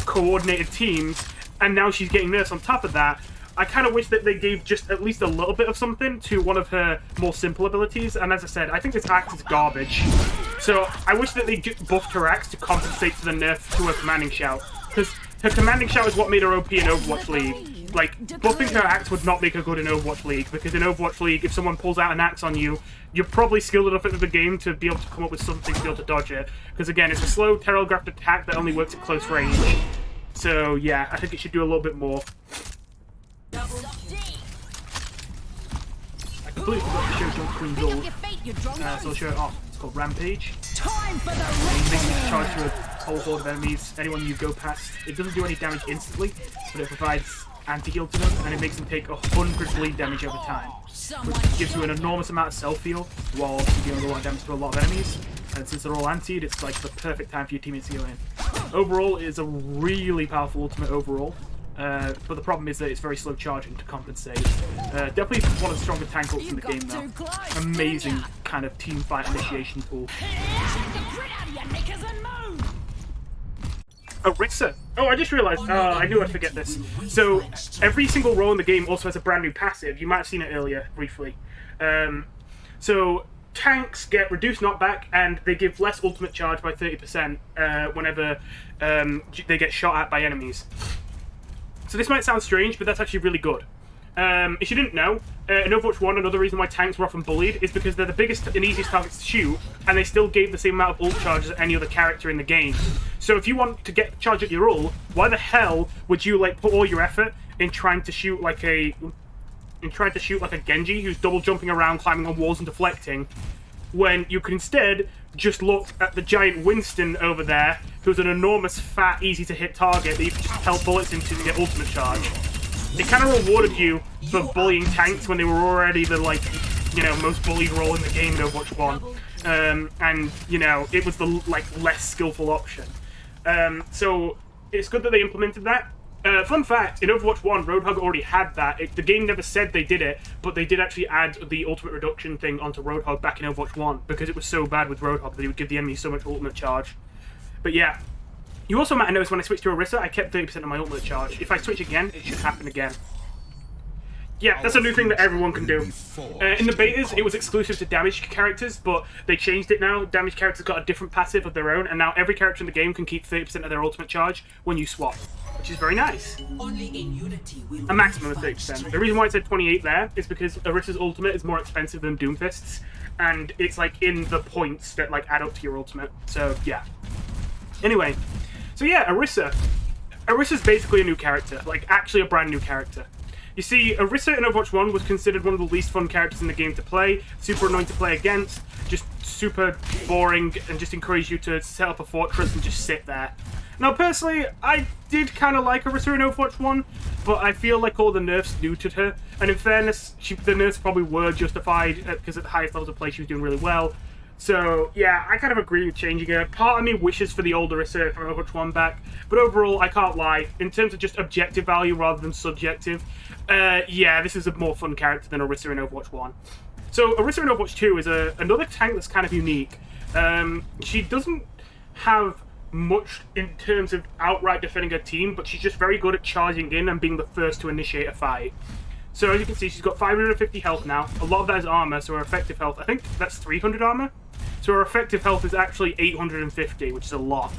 A: coordinated teams, and now she's getting nerfs on top of that, I kind of wish that they gave just at least a little bit of something to one of her more simple abilities, and as I said, I think this axe is garbage. So I wish that they buffed her axe to compensate for the nerf to her commanding shout, because her commanding shout is what made her OP in Overwatch League. Like, buffing her axe would not make her good in Overwatch League, because in Overwatch League, if someone pulls out an axe on you, you're probably skilled enough into the game to be able to come up with something to be able to dodge it. Because again, it's a slow, telegraphed attack that only works at close range. So yeah, I think it should do a little bit more. I completely forgot to show Junker Queen's ult, so I'll show it off. It's called Rampage.
C: Time for the
A: It makes you charge through a whole horde of enemies, anyone you go past. It doesn't do any damage instantly, but it provides anti-heal to them, and it makes them take 100 bleed damage over time, which gives you an enormous amount of self-heal, while dealing a lot of damage to a lot of enemies. And since they're all anti'd, it's like the perfect time for your teammates to go in. Overall, it is a really powerful ultimate overall. But the problem is that it's very slow charging to compensate. Definitely one of the stronger tank ults in the game though. Amazing kind of team fight initiation tool. Orisa. Oh, I just realized, I knew I'd forget this. So, every single role in the game also has a brand new passive. You might have seen it earlier, briefly. So, tanks get reduced knockback, and they give less ultimate charge by 30% whenever they get shot at by enemies. So this might sound strange, but that's actually really good. If you didn't know, in Overwatch 1, another reason why tanks were often bullied is because they're the biggest and easiest targets to shoot, and they still gave the same amount of ult charge as any other character in the game. So if you want to get charge at your ult, why the hell would you like put all your effort in trying to shoot like a Genji who's double jumping around, climbing on walls and deflecting, when you could instead just look at the giant Winston over there, who's an enormous, fat, easy-to-hit target that you can just pelt bullets into to get ultimate charge. It kind of rewarded you for bullying tanks when they were already the, like, you know, most bullied role in the game in Overwatch 1. And, you know, it was the, like, less skillful option. So, it's good that they implemented that. Fun fact, in Overwatch 1, Roadhog already had that. The game never said they did it, but they did actually add the ultimate reduction thing onto Roadhog back in Overwatch 1, because it was so bad with Roadhog that it would give the enemy so much ultimate charge. But yeah. You also might have noticed when I switched to Orisa, I kept 30% of my ultimate charge. If I switch again, it should happen again. Yeah, that's a new thing that everyone can do. In the betas, it was exclusive to damaged characters, but they changed it now. Damaged characters got a different passive of their own, and now every character in the game can keep 30% of their ultimate charge when you swap, which is very nice. A maximum of 30%. The reason why it said 28 there is because Orisa's ultimate is more expensive than Doomfist's, and it's like in the points that like add up to your ultimate. So yeah. Anyway, so yeah, Orisa. Orisa's basically a new character, like actually a brand new character. You see, Orisa in Overwatch 1 was considered one of the least fun characters in the game to play, super annoying to play against, just super boring, and just encouraged you to set up a fortress and just sit there. Now, personally, I did kind of like Orisa in Overwatch 1, but I feel like all the nerfs neutered her, and in fairness, the nerfs probably were justified, because at the highest levels of play she was doing really well. So, yeah, I kind of agree with changing her. Part of me wishes for the old Orisa from Overwatch 1 back, but overall, I can't lie. In terms of just objective value rather than subjective, yeah, this is a more fun character than Orisa in Overwatch 1. So, Orisa in Overwatch 2 is another tank that's kind of unique. She doesn't have much in terms of outright defending her team, but she's just very good at charging in and being the first to initiate a fight. So, as you can see, she's got 550 health now. A lot of that is armor, so her effective health, I think that's 300 armor. So her effective health is actually 850, which is a lot.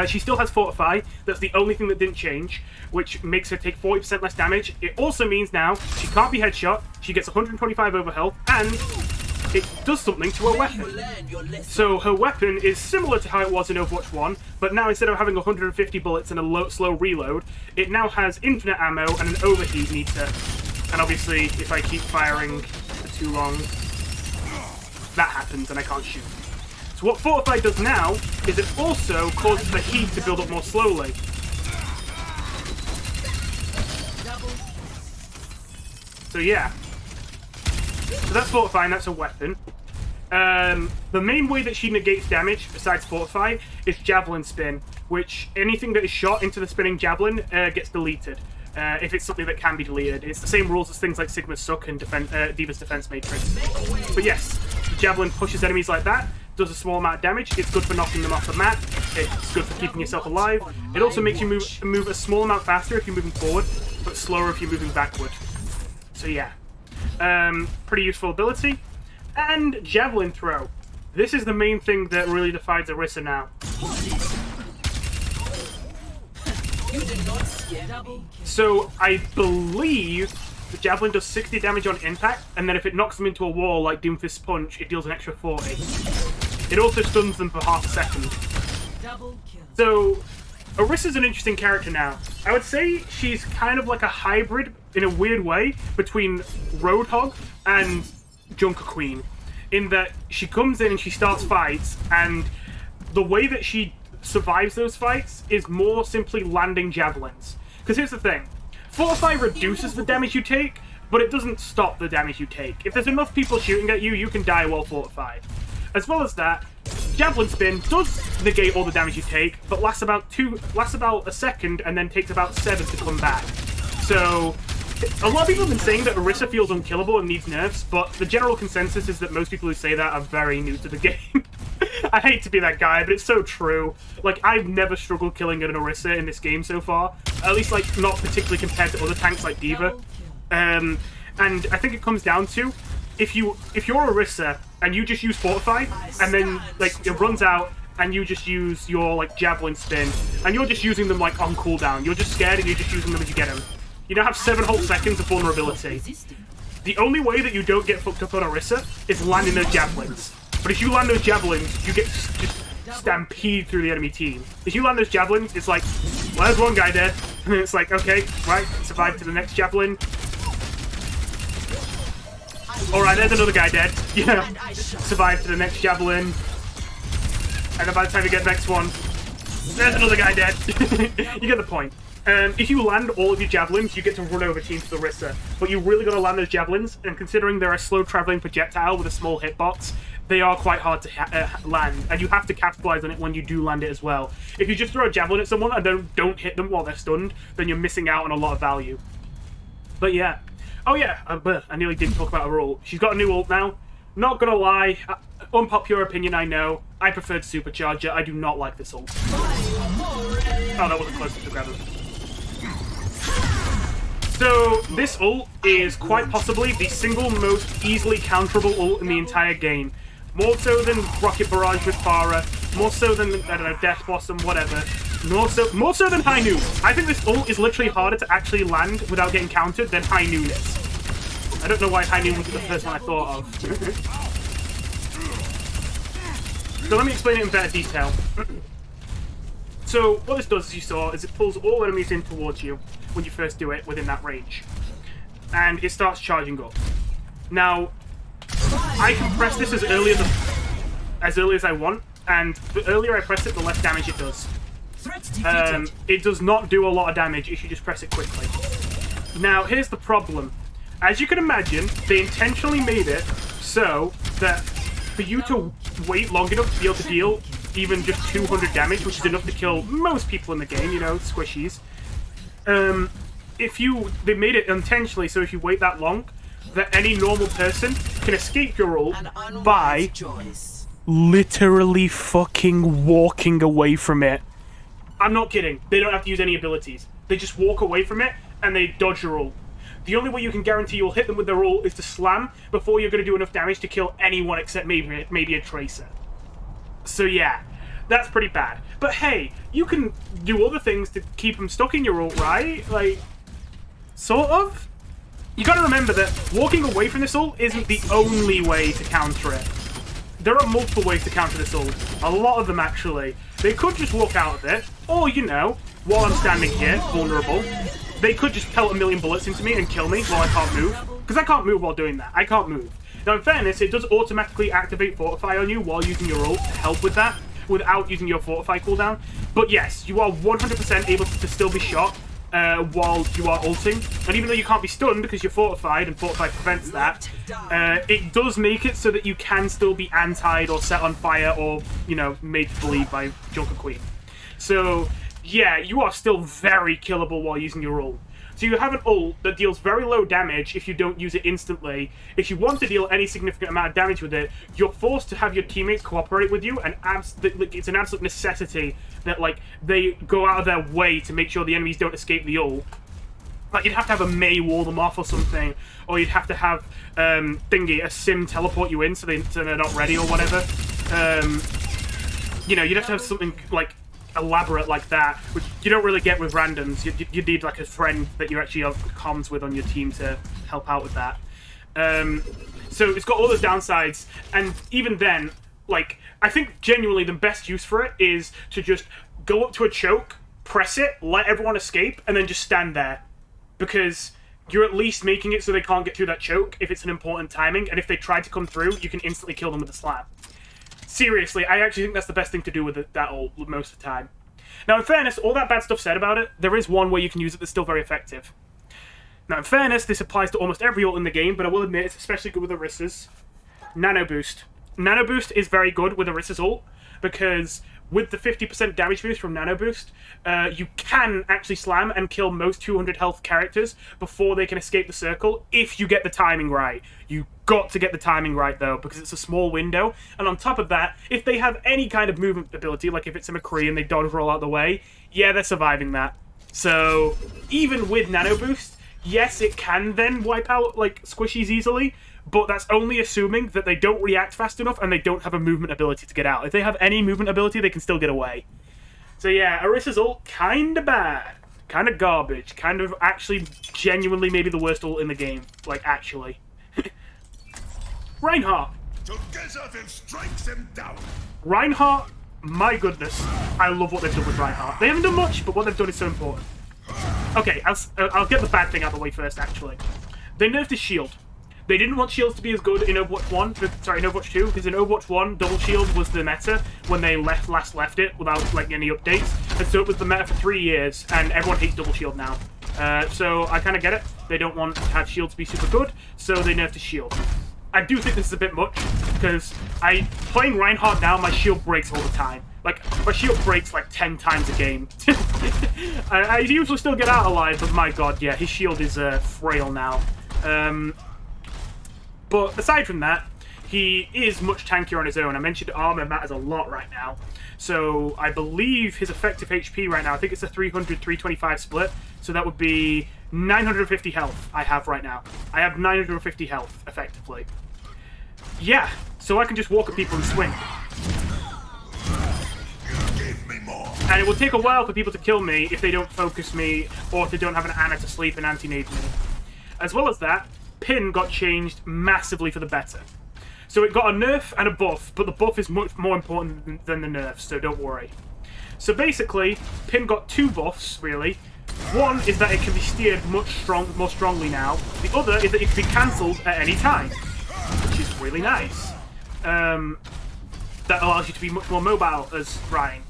A: She still has Fortify. That's the only thing that didn't change, which makes her take 40% less damage. It also means now she can't be headshot, she gets 125 over health, and it does something to her weapon. So her weapon is similar to how it was in Overwatch 1, but now instead of having 150 bullets and a slow reload, it now has infinite ammo and an overheat meter. And obviously, if I keep firing for too long, that happens and I can't shoot. So what Fortify does now is it also causes the heat to build up more slowly. So yeah. So that's Fortify, and that's a weapon. The main way that she negates damage, besides Fortify, is Javelin Spin, which anything that is shot into the spinning Javelin gets deleted. If it's something that can be deleted. It's the same rules as things like Sigma's Suck and D.Va's Defense Matrix. But yes, the Javelin pushes enemies like that, does a small amount of damage. It's good for knocking them off the map. It's good for keeping yourself alive. It also makes you move a small amount faster if you're moving forward, but slower if you're moving backward. So yeah. Pretty useful ability. And Javelin Throw. This is the main thing that really defines Orisa now. So I believe the Javelin does 60 damage on impact, and then if it knocks them into a wall like Doomfist's Punch, it deals an extra 40. It also stuns them for half a second. So Orisa's an interesting character now. I would say she's kind of like a hybrid, in a weird way, between Roadhog and Junker Queen, in that she comes in and she starts fights, and the way that she survives those fights is more simply landing javelins. Because here's the thing, Fortify reduces the damage you take, but it doesn't stop the damage you take. If there's enough people shooting at you, you can die while fortified. As well as that, Javelin Spin does negate all the damage you take, but lasts about a second and then takes about 7 to come back. So a lot of people have been saying that Orisa feels unkillable and needs nerfs, but the general consensus is that most people who say that are very new to the game. I hate to be that guy, but it's so true. Like, I've never struggled killing an Orisa in this game so far. At least, like, not particularly compared to other tanks like D.Va. And I think it comes down to, if you're Orisa and you just use Fortify, and then, like, it runs out, and you just use your, like, Javelin Spin, and you're just using them, like, on cooldown. You're just scared and you're just using them as you get them. You now have 7 whole seconds of vulnerability. The only way that you don't get fucked up on Orisa is landing those javelins. But if you land those javelins, you get just stampede through the enemy team. If you land those javelins, it's like, well, there's one guy dead. And it's like, okay, right, survive to the next javelin. Alright, there's another guy dead. Yeah, survive to the next javelin. And then by the time you get the next one, there's another guy dead. You get the point. If you land all of your javelins, you get to run over teams with Orisa. But you really got to land those javelins, and considering they're a slow-traveling projectile with a small hitbox, they are quite hard to land, and you have to capitalize on it when you do land it as well. If you just throw a javelin at someone and don't hit them while they're stunned, then you're missing out on a lot of value. But yeah. Oh yeah, I nearly didn't talk about her ult. She's got a new ult now. Not gonna lie, unpopular opinion, I know. I preferred Supercharger. I do not like this ult. Oh, that wasn't close to grab him. So, this ult is quite possibly the single most easily counterable ult in the entire game. More so than Rocket Barrage with Pharah, more so than, I don't know, Death Blossom, whatever. More so than High Noon. I think this ult is literally harder to actually land without getting countered than High Noon is. I don't know why High Noon was the first one I thought of. So let me explain it in better detail. So, what this does, as you saw, is it pulls all enemies in towards you when you first do it within that range. And it starts charging up. Now, I can press this as early as I want, and the earlier I press it, the less damage it does. It does not do a lot of damage if you just press it quickly. Now, here's the problem. As you can imagine, they intentionally made it so that for you to wait long enough to be able to deal even just 200 damage, which is enough to kill most people in the game, you know, squishies. They made it intentionally so if you wait that long, that any normal person can escape your ult by literally fucking walking away from it. I'm not kidding. They don't have to use any abilities. They just walk away from it and they dodge your ult. The only way you can guarantee you'll hit them with their ult is to slam before you're going to do enough damage to kill anyone except maybe a Tracer. So yeah, That's pretty bad. But hey, you can do other things to keep them stuck in your ult, right? Like, sort of? You gotta remember that walking away from this ult isn't the only way to counter it. There are multiple ways to counter this ult. A lot of them, actually. They could just walk out of it, or, you know, while I'm standing here, vulnerable, they could just pelt a million bullets into me and kill me while I can't move. Because I can't move while doing that. I can't move. Now, in fairness, it does automatically activate Fortify on you while using your ult to help with that, without using your Fortify cooldown. But yes, you are 100% able to still be shot while you are ulting. And even though you can't be stunned because you're fortified, and Fortify prevents that, it does make it so that you can still be antied or set on fire or, you know, made to bleed by Junker Queen. So, yeah, you are still very killable while using your ult. So you have an ult that deals very low damage if you don't use it instantly. If you want to deal any significant amount of damage with it, you're forced to have your teammates cooperate with you, and it's an absolute necessity that, like, they go out of their way to make sure the enemies don't escape the ult. Like, you'd have to have a Mei wall them off or something, or you'd have to have, a sim teleport you in so they're not ready or whatever. You know, you'd have to have something, like, elaborate like that, which you don't really get with randoms. You need like a friend that you actually have comms with on your team to help out with that. So it's got all those downsides, and even then, like, I think genuinely the best use for it is to just go up to a choke, press it, let everyone escape, and then just stand there. Because you're at least making it so they can't get through that choke if it's an important timing, and if they try to come through, you can instantly kill them with a slam. Seriously, I actually think that's the best thing to do with that ult most of the time. Now, in fairness, all that bad stuff said about it, there is one way you can use it that's still very effective. Now, in fairness, this applies to almost every ult in the game, but I will admit it's especially good with Orisa's. Nano Boost. Nano Boost is very good with Orisa's ult, because with the 50% damage boost from Nano Boost, you can actually slam and kill most 200 health characters before they can escape the circle, if you get the timing right. You got to get the timing right, though, because it's a small window. And on top of that, if they have any kind of movement ability, like if it's a McCree and they dodge roll out the way, yeah, they're surviving that. So, even with Nano Boost, yes, it can then wipe out, like, squishies easily, but that's only assuming that they don't react fast enough and they don't have a movement ability to get out. If they have any movement ability, they can still get away. So yeah, Orisa's ult, kinda bad. Kinda garbage. Kind of actually genuinely maybe the worst ult in the game. Like, actually. Reinhardt.
D: Together then strikes him down.
A: Reinhardt, my goodness. I love what they've done with Reinhardt. They haven't done much, but what they've done is so important. Okay, I'll get the bad thing out of the way first, actually. They nerfed his shield. They didn't want shields to be as good in Overwatch 1, sorry, in Overwatch 2, because in Overwatch 1, double shield was the meta when they last left it without, like, any updates. And so it was the meta for 3 years, and everyone hates double shield now. So I kind of get it. They don't want to have shields be super good, so they nerfed his shield. I do think this is a bit much, because playing Reinhardt now, my shield breaks all the time. Like, my shield breaks like 10 times a game. I usually still get out alive, but my god, yeah, his shield is frail now. But aside from that, he is much tankier on his own. I mentioned armor matters a lot right now. So I believe his effective HP right now, I think it's a 300-325 split. So that would be 950 health I have right now. I have 950 health, effectively. Yeah, so I can just walk at people and swing. And it will take a while for people to kill me if they don't focus me or if they don't have an Ana to sleep and anti-nade me. As well as that, Pin got changed massively for the better. So it got a nerf and a buff, but the buff is much more important than the nerf, so don't worry. So basically, Pin got 2 buffs, really. One is that it can be steered more strongly now. The other is that it can be cancelled at any time, which is really nice. That allows you to be much more mobile as Ryan.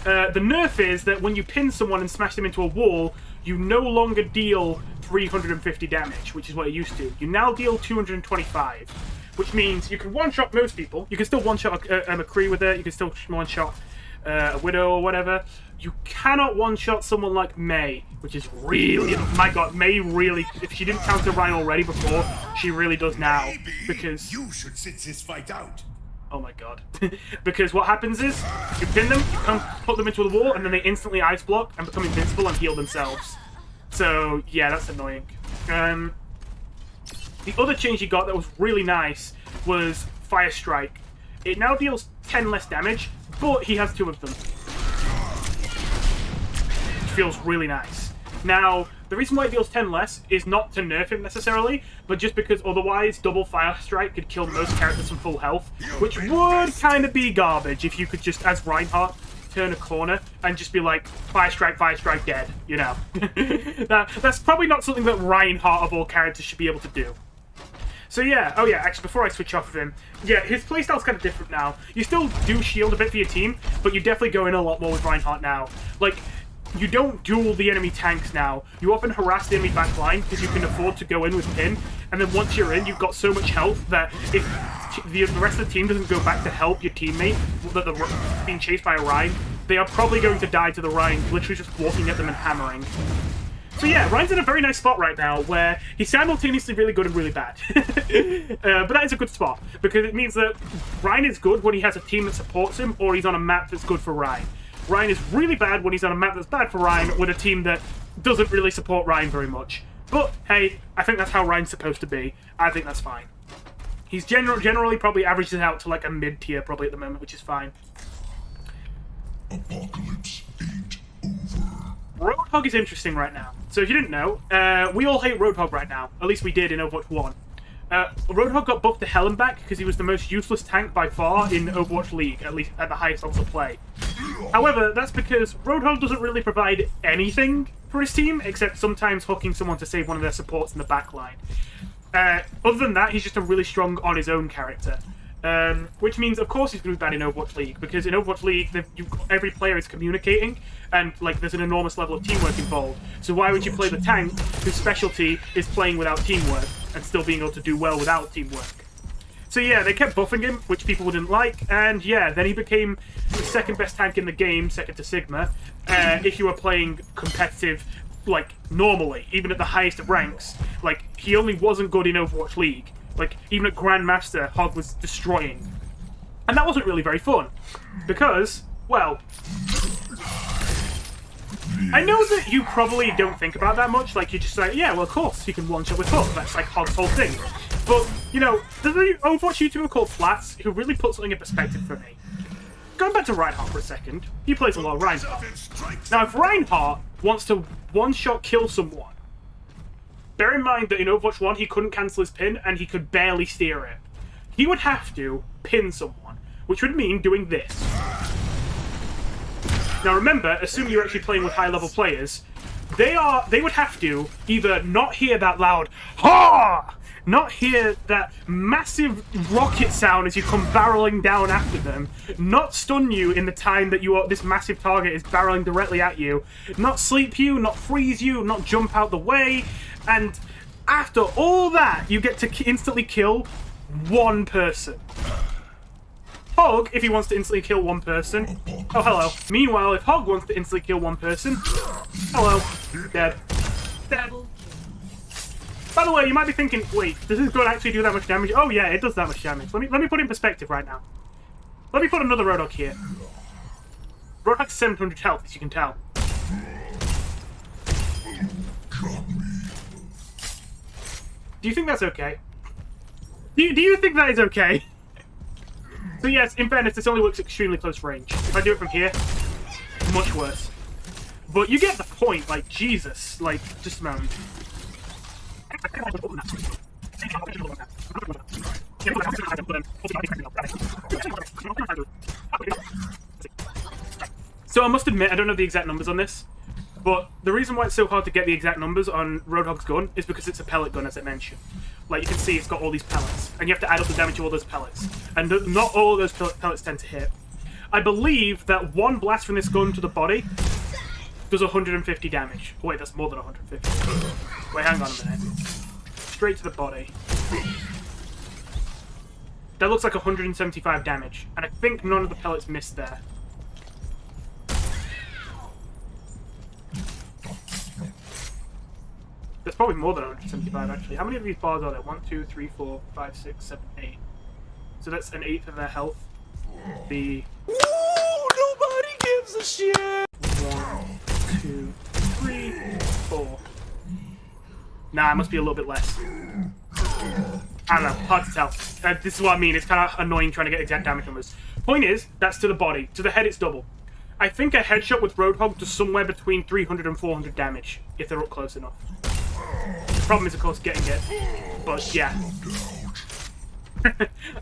A: The nerf is that when you pin someone and smash them into a wall, you no longer deal 350 damage, which is what it used to. You now deal 225, which means you can one-shot most people. You can still one-shot a McCree with it. You can still one-shot a Widow or whatever. You cannot one-shot someone like Mei, which is really... My god, Mei really... If she didn't counter Ryan already before, she really does now. Because...
D: You should sit this fight out.
A: Oh my god. Because what happens is, you pin them, you can put them into the wall, and then they instantly ice block and become invincible and heal themselves. So, yeah, that's annoying. The other change you got that was really nice was Fire Strike. It now deals 10 less damage, but he has 2 of them. Which feels really nice. Now, the reason why it deals 10 less is not to nerf him necessarily, but just because otherwise double Fire Strike could kill most characters from full health, which would kind of be garbage if you could just, as Reinhardt, turn a corner and just be like, Fire Strike, dead, you know. That's probably not something that Reinhardt of all characters should be able to do. So yeah, oh yeah, actually before I switch off of him, yeah, his playstyle's kind of different now. You still do shield a bit for your team, but you definitely go in a lot more with Reinhardt now. Like, you don't duel the enemy tanks now. You often harass the enemy back line because you can afford to go in with pin, and then once you're in, you've got so much health that if the rest of the team doesn't go back to help your teammate that they're being chased by a Rein, they are probably going to die to the Rein, literally just walking at them and hammering. So yeah, Rein's in a very nice spot right now, where he's simultaneously really good and really bad. But that is a good spot, because it means that Rein is good when he has a team that supports him, or he's on a map that's good for Rein. Rein is really bad when he's on a map that's bad for Rein, with a team that doesn't really support Rein very much. But, hey, I think that's how Rein's supposed to be. I think that's fine. He's generally probably averages out to like a mid-tier probably at the moment, which is fine.
D: Apocalypse ain't over.
A: Roadhog is interesting right now. So if you didn't know, we all hate Roadhog right now. At least we did in Overwatch 1. Roadhog got buffed to hell and back because he was the most useless tank by far in Overwatch League, at least at the highest levels of play. However, that's because Roadhog doesn't really provide anything for his team, except sometimes hooking someone to save one of their supports in the back line. Other than that, he's just a really strong on his own character. Which means, of course, he's going to be bad in Overwatch League, because in Overwatch League, every player is communicating, and like there's an enormous level of teamwork involved. So why would you play the tank, whose specialty is playing without teamwork, and still being able to do well without teamwork? So yeah, they kept buffing him, which people didn't like, and yeah, then he became the second best tank in the game, second to Sigma, if you were playing competitive, like, normally, even at the highest of ranks. Like, he only wasn't good in Overwatch League. Like, even at Grandmaster, Hog was destroying. And that wasn't really very fun. Because, well, I know that you probably don't think about that much. Like, you're just like, yeah, well, of course, you can one-shot with Hook. That's, like, Hog's whole thing. But, you know, there's an Overwatch YouTuber called Flats who really put something in perspective for me. Going back to Reinhardt for a second, he plays a lot of Reinhardt. Now, if Reinhardt wants to one-shot kill someone, bear in mind that in Overwatch 1, he couldn't cancel his pin, and he could barely steer it. He would have to pin someone, which would mean doing this. Now remember, assume you're actually playing with high-level players, they would have to either not hear that loud "ha!", not hear that massive rocket sound as you come barreling down after them, not stun you in the time that this massive target is barreling directly at you, not sleep you, not freeze you, not jump out the way, and after all that, you get to instantly kill one person. Hog, if he wants to instantly kill one person, oh hello. Meanwhile, if Hog wants to instantly kill one person, hello, dead. Dead. By the way, you might be thinking, wait, does this gun actually do that much damage? Oh yeah, it does that much damage. Let me put it in perspective right now. Let me put another Roadhog here. Roadhog's 700 health, as you can tell. Do you think that's okay? Do you think that is okay? So yes, in fairness, this only works extremely close range. If I do it from here, much worse. But you get the point, like, Jesus. Like, just a moment. So I must admit, I don't know the exact numbers on this, but the reason why it's so hard to get the exact numbers on Roadhog's gun is because it's a pellet gun, as I mentioned. Like, you can see it's got all these pellets, and you have to add up the damage of all those pellets. And not all of those pellets tend to hit. I believe that one blast from this gun to the body does 150 damage. Oh, wait, that's more than 150. Wait, hang on a minute. Straight to the body. That looks like 175 damage, and I think none of the pellets missed there. That's probably more than 175, actually. How many of these bars are there? 1, 2, 3, 4, 5, 6, 7, 8. So that's an eighth of their health. Ooh, nobody gives a shit! 1, 2, 3, 4. Nah, it must be a little bit less. I don't know, hard to tell. This is what I mean, it's kind of annoying trying to get exact damage numbers. Point is, that's to the body. To the head, it's double. I think a headshot with Roadhog does somewhere between 300 and 400 damage, if they're up close enough. The problem is, of course, getting it. But, yeah.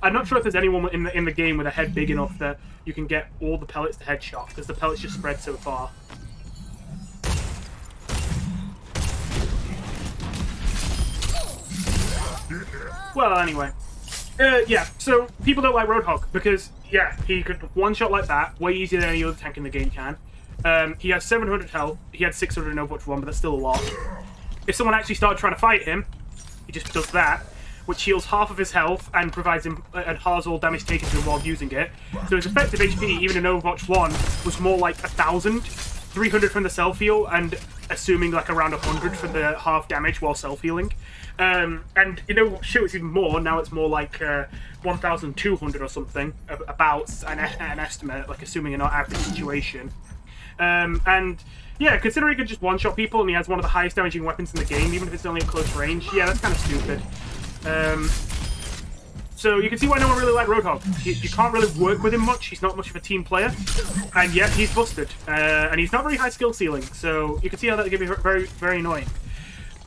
A: I'm not sure if there's anyone in the game with a head big enough that you can get all the pellets to headshot, because the pellets just spread so far. Well, anyway. Yeah, so people don't like Roadhog because, yeah, he could one-shot like that way easier than any other tank in the game can. He has 700 health. He had 600 in Overwatch 1, but that's still a lot. If someone actually started trying to fight him, he just does that, which heals half of his health and provides him and halves all damage taken to him while using it. So his effective HP, even in Overwatch 1, was more like 1,000, 300 from the self-heal, and assuming like around 100 for the half damage while self-healing. And you know, shoot, it's even more. Now it's more like 1,200 or something, about an estimate, like assuming an average situation. And yeah, considering he can just one-shot people and he has one of the highest damaging weapons in the game, even if it's only at close range, yeah, that's kind of stupid. So you can see why no one really liked Roadhog. You can't really work with him much. He's not much of a team player, and yet he's busted. And he's not very high skill ceiling, so you can see how that can be very, very annoying.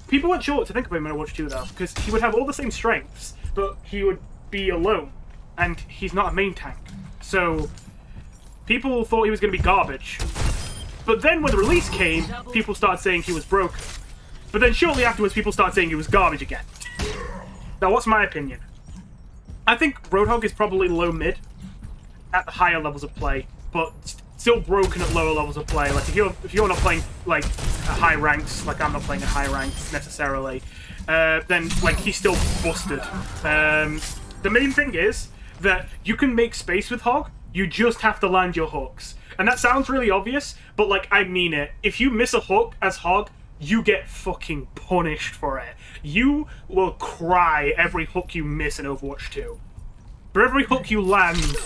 A: People weren't sure what to think of him in Overwatch 2, though, because he would have all the same strengths, but he would be alone, and he's not a main tank. So people thought he was going to be garbage. But then when the release came, people started saying he was broken. But then shortly afterwards, people started saying he was garbage again. Now, what's my opinion? I think Roadhog is probably low-mid at the higher levels of play, but still broken at lower levels of play. Like, if you're not playing, like, at high ranks, like I'm not playing at high ranks, necessarily, then, like, he's still busted. The main thing is that you can make space with Hog, you just have to land your hooks. And that sounds really obvious, but, like, I mean it. If you miss a hook as Hog, you get fucking punished for it. You will cry every hook you miss in Overwatch 2. For every hook you land,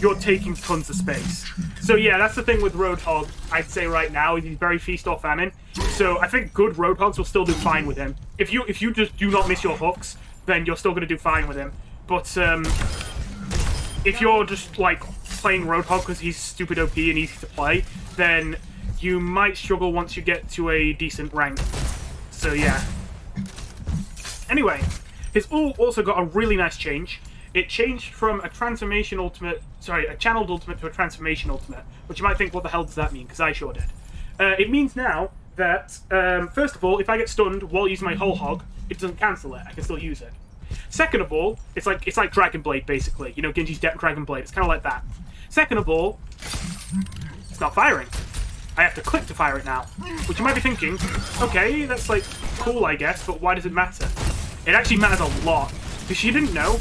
A: you're taking tons of space. So yeah, that's the thing with Roadhog, I'd say right now. He's very feast or famine. So I think good Roadhogs will still do fine with him. If you just do not miss your hooks, then you're still going to do fine with him. But if you're just, like, playing Roadhog because he's stupid OP and easy to play, then you might struggle once you get to a decent rank. So yeah. Anyway, his ult also got a really nice change. It changed from a transformation ultimate, sorry, a channeled ultimate to a transformation ultimate, which you might think, what the hell does that mean? Because I sure did. It means now that, first of all, if I get stunned while using my whole hog, it doesn't cancel it. I can still use it. Second of all, it's like Dragon Blade, basically. You know, Genji's Dragon Blade. It's kind of like that. Second of all, it's not firing. I have to click to fire it now. Which you might be thinking, okay, that's, like, cool, I guess, but why does it matter? It actually matters a lot. Because you didn't know,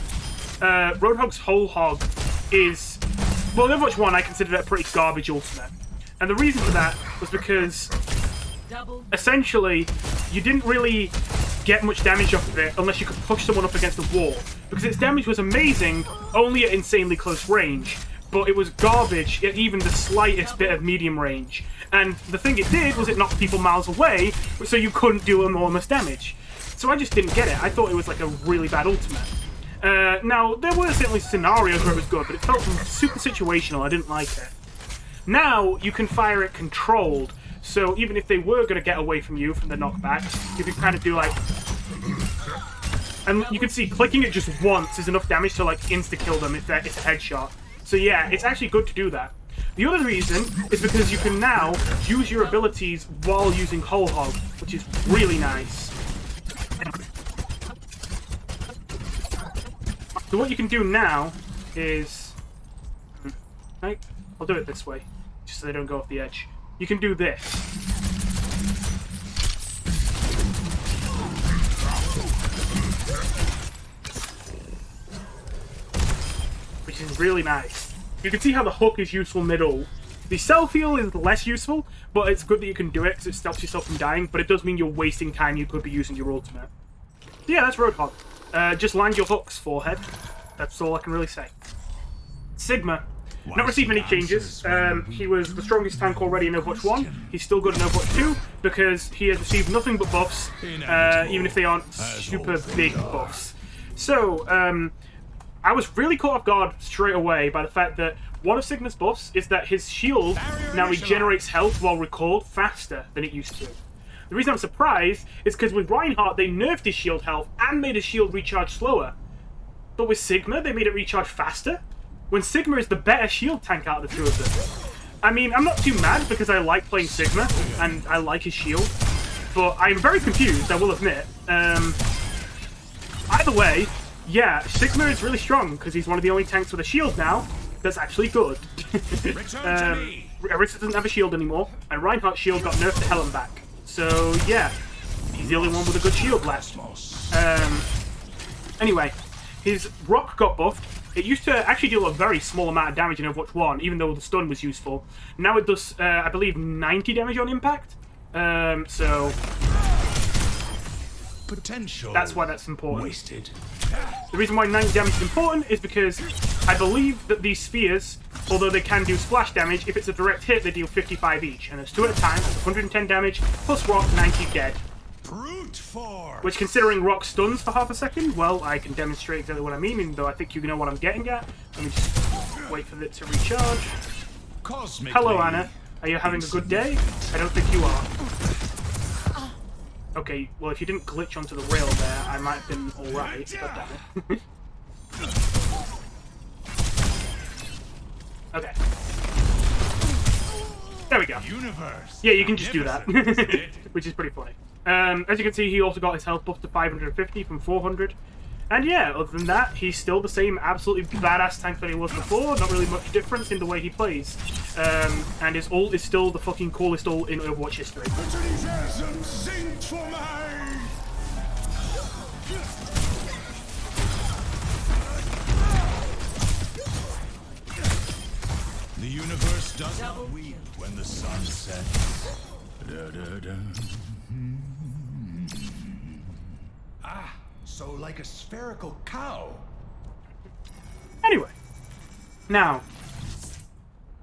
A: Roadhog's whole hog is... Well, in Overwatch 1, I considered it a pretty garbage ultimate. And the reason for that was because, essentially, you didn't really get much damage off of it unless you could push someone up against the wall. Because its damage was amazing, only at insanely close range. But it was garbage at even the slightest bit of medium range. And the thing it did was it knocked people miles away, so you couldn't do enormous damage. So I just didn't get it. I thought it was like a really bad ultimate. Now, there were certainly scenarios where it was good, but it felt super situational. I didn't like it. Now, you can fire it controlled, so even if they were going to get away from you from the knockback, you can kind of do like... And you can see clicking it just once is enough damage to like insta-kill them if it's a headshot. So yeah, it's actually good to do that. The other reason is because you can now use your abilities while using whole hog, which is really nice. So what you can do now is... Right, I'll do it this way, just so they don't go off the edge. You can do this. Which is really nice. You can see how the hook is useful middle. The self-heal is less useful, but it's good that you can do it because it stops yourself from dying, but it does mean you're wasting time you could be using your ultimate. So yeah, that's Roadhog. Just land your hooks, forehead. That's all I can really say. Sigma. Not received many changes. He was the strongest tank already in Overwatch 1. He's still good in Overwatch 2 because he has received nothing but buffs, even if they aren't super big buffs. So, I was really caught off guard straight away by the fact that one of Sigma's buffs is that his shield now regenerates health while recalled faster than it used to. The reason I'm surprised is because with Reinhardt, they nerfed his shield health and made his shield recharge slower. But with Sigma, they made it recharge faster? When Sigma is the better shield tank out of the two of them. I mean, I'm not too mad because I like playing Sigma, and I like his shield. But I'm very confused, I will admit. Either way, yeah, Sigma is really strong because he's one of the only tanks with a shield now that's actually good. Orisa doesn't have a shield anymore, and Reinhardt's shield got nerfed to hell and back. So yeah, he's the only one with a good shield left. Anyway, his rock got buffed. It used to actually deal a very small amount of damage in Overwatch 1, even though the stun was useful. Now it does, I believe, 90 damage on impact. So
D: Potential.
A: That's why that's important.
D: Wasted.
A: The reason why 90 damage is important is because I believe that these spheres, although they can do splash damage, if it's a direct hit, they deal 55 each. And there's 2 at a time, that's 110 damage, plus rock, 90 dead.
D: Brute force.
A: Which, considering rock stuns for half a second, well, I can demonstrate exactly what I mean, even though I think you know what I'm getting at. Let me just wait for it to recharge. Hello, Anna. Are you having a good day? I don't think you are. Okay, well, if you didn't glitch onto the rail there, I might have been alright. God damn it. Okay. There we go. Yeah, you can just do that. Which is pretty funny. As you can see, he also got his health buff to 550 from 400. And yeah, other than that, he's still the same absolutely badass tank that he was before. Not really much difference in the way he plays. And his ult is still the fucking coolest ult in Overwatch history.
D: The universe does not weep when the sun sets. Da, da, da. Ah, so like a spherical cow.
A: Anyway. Now.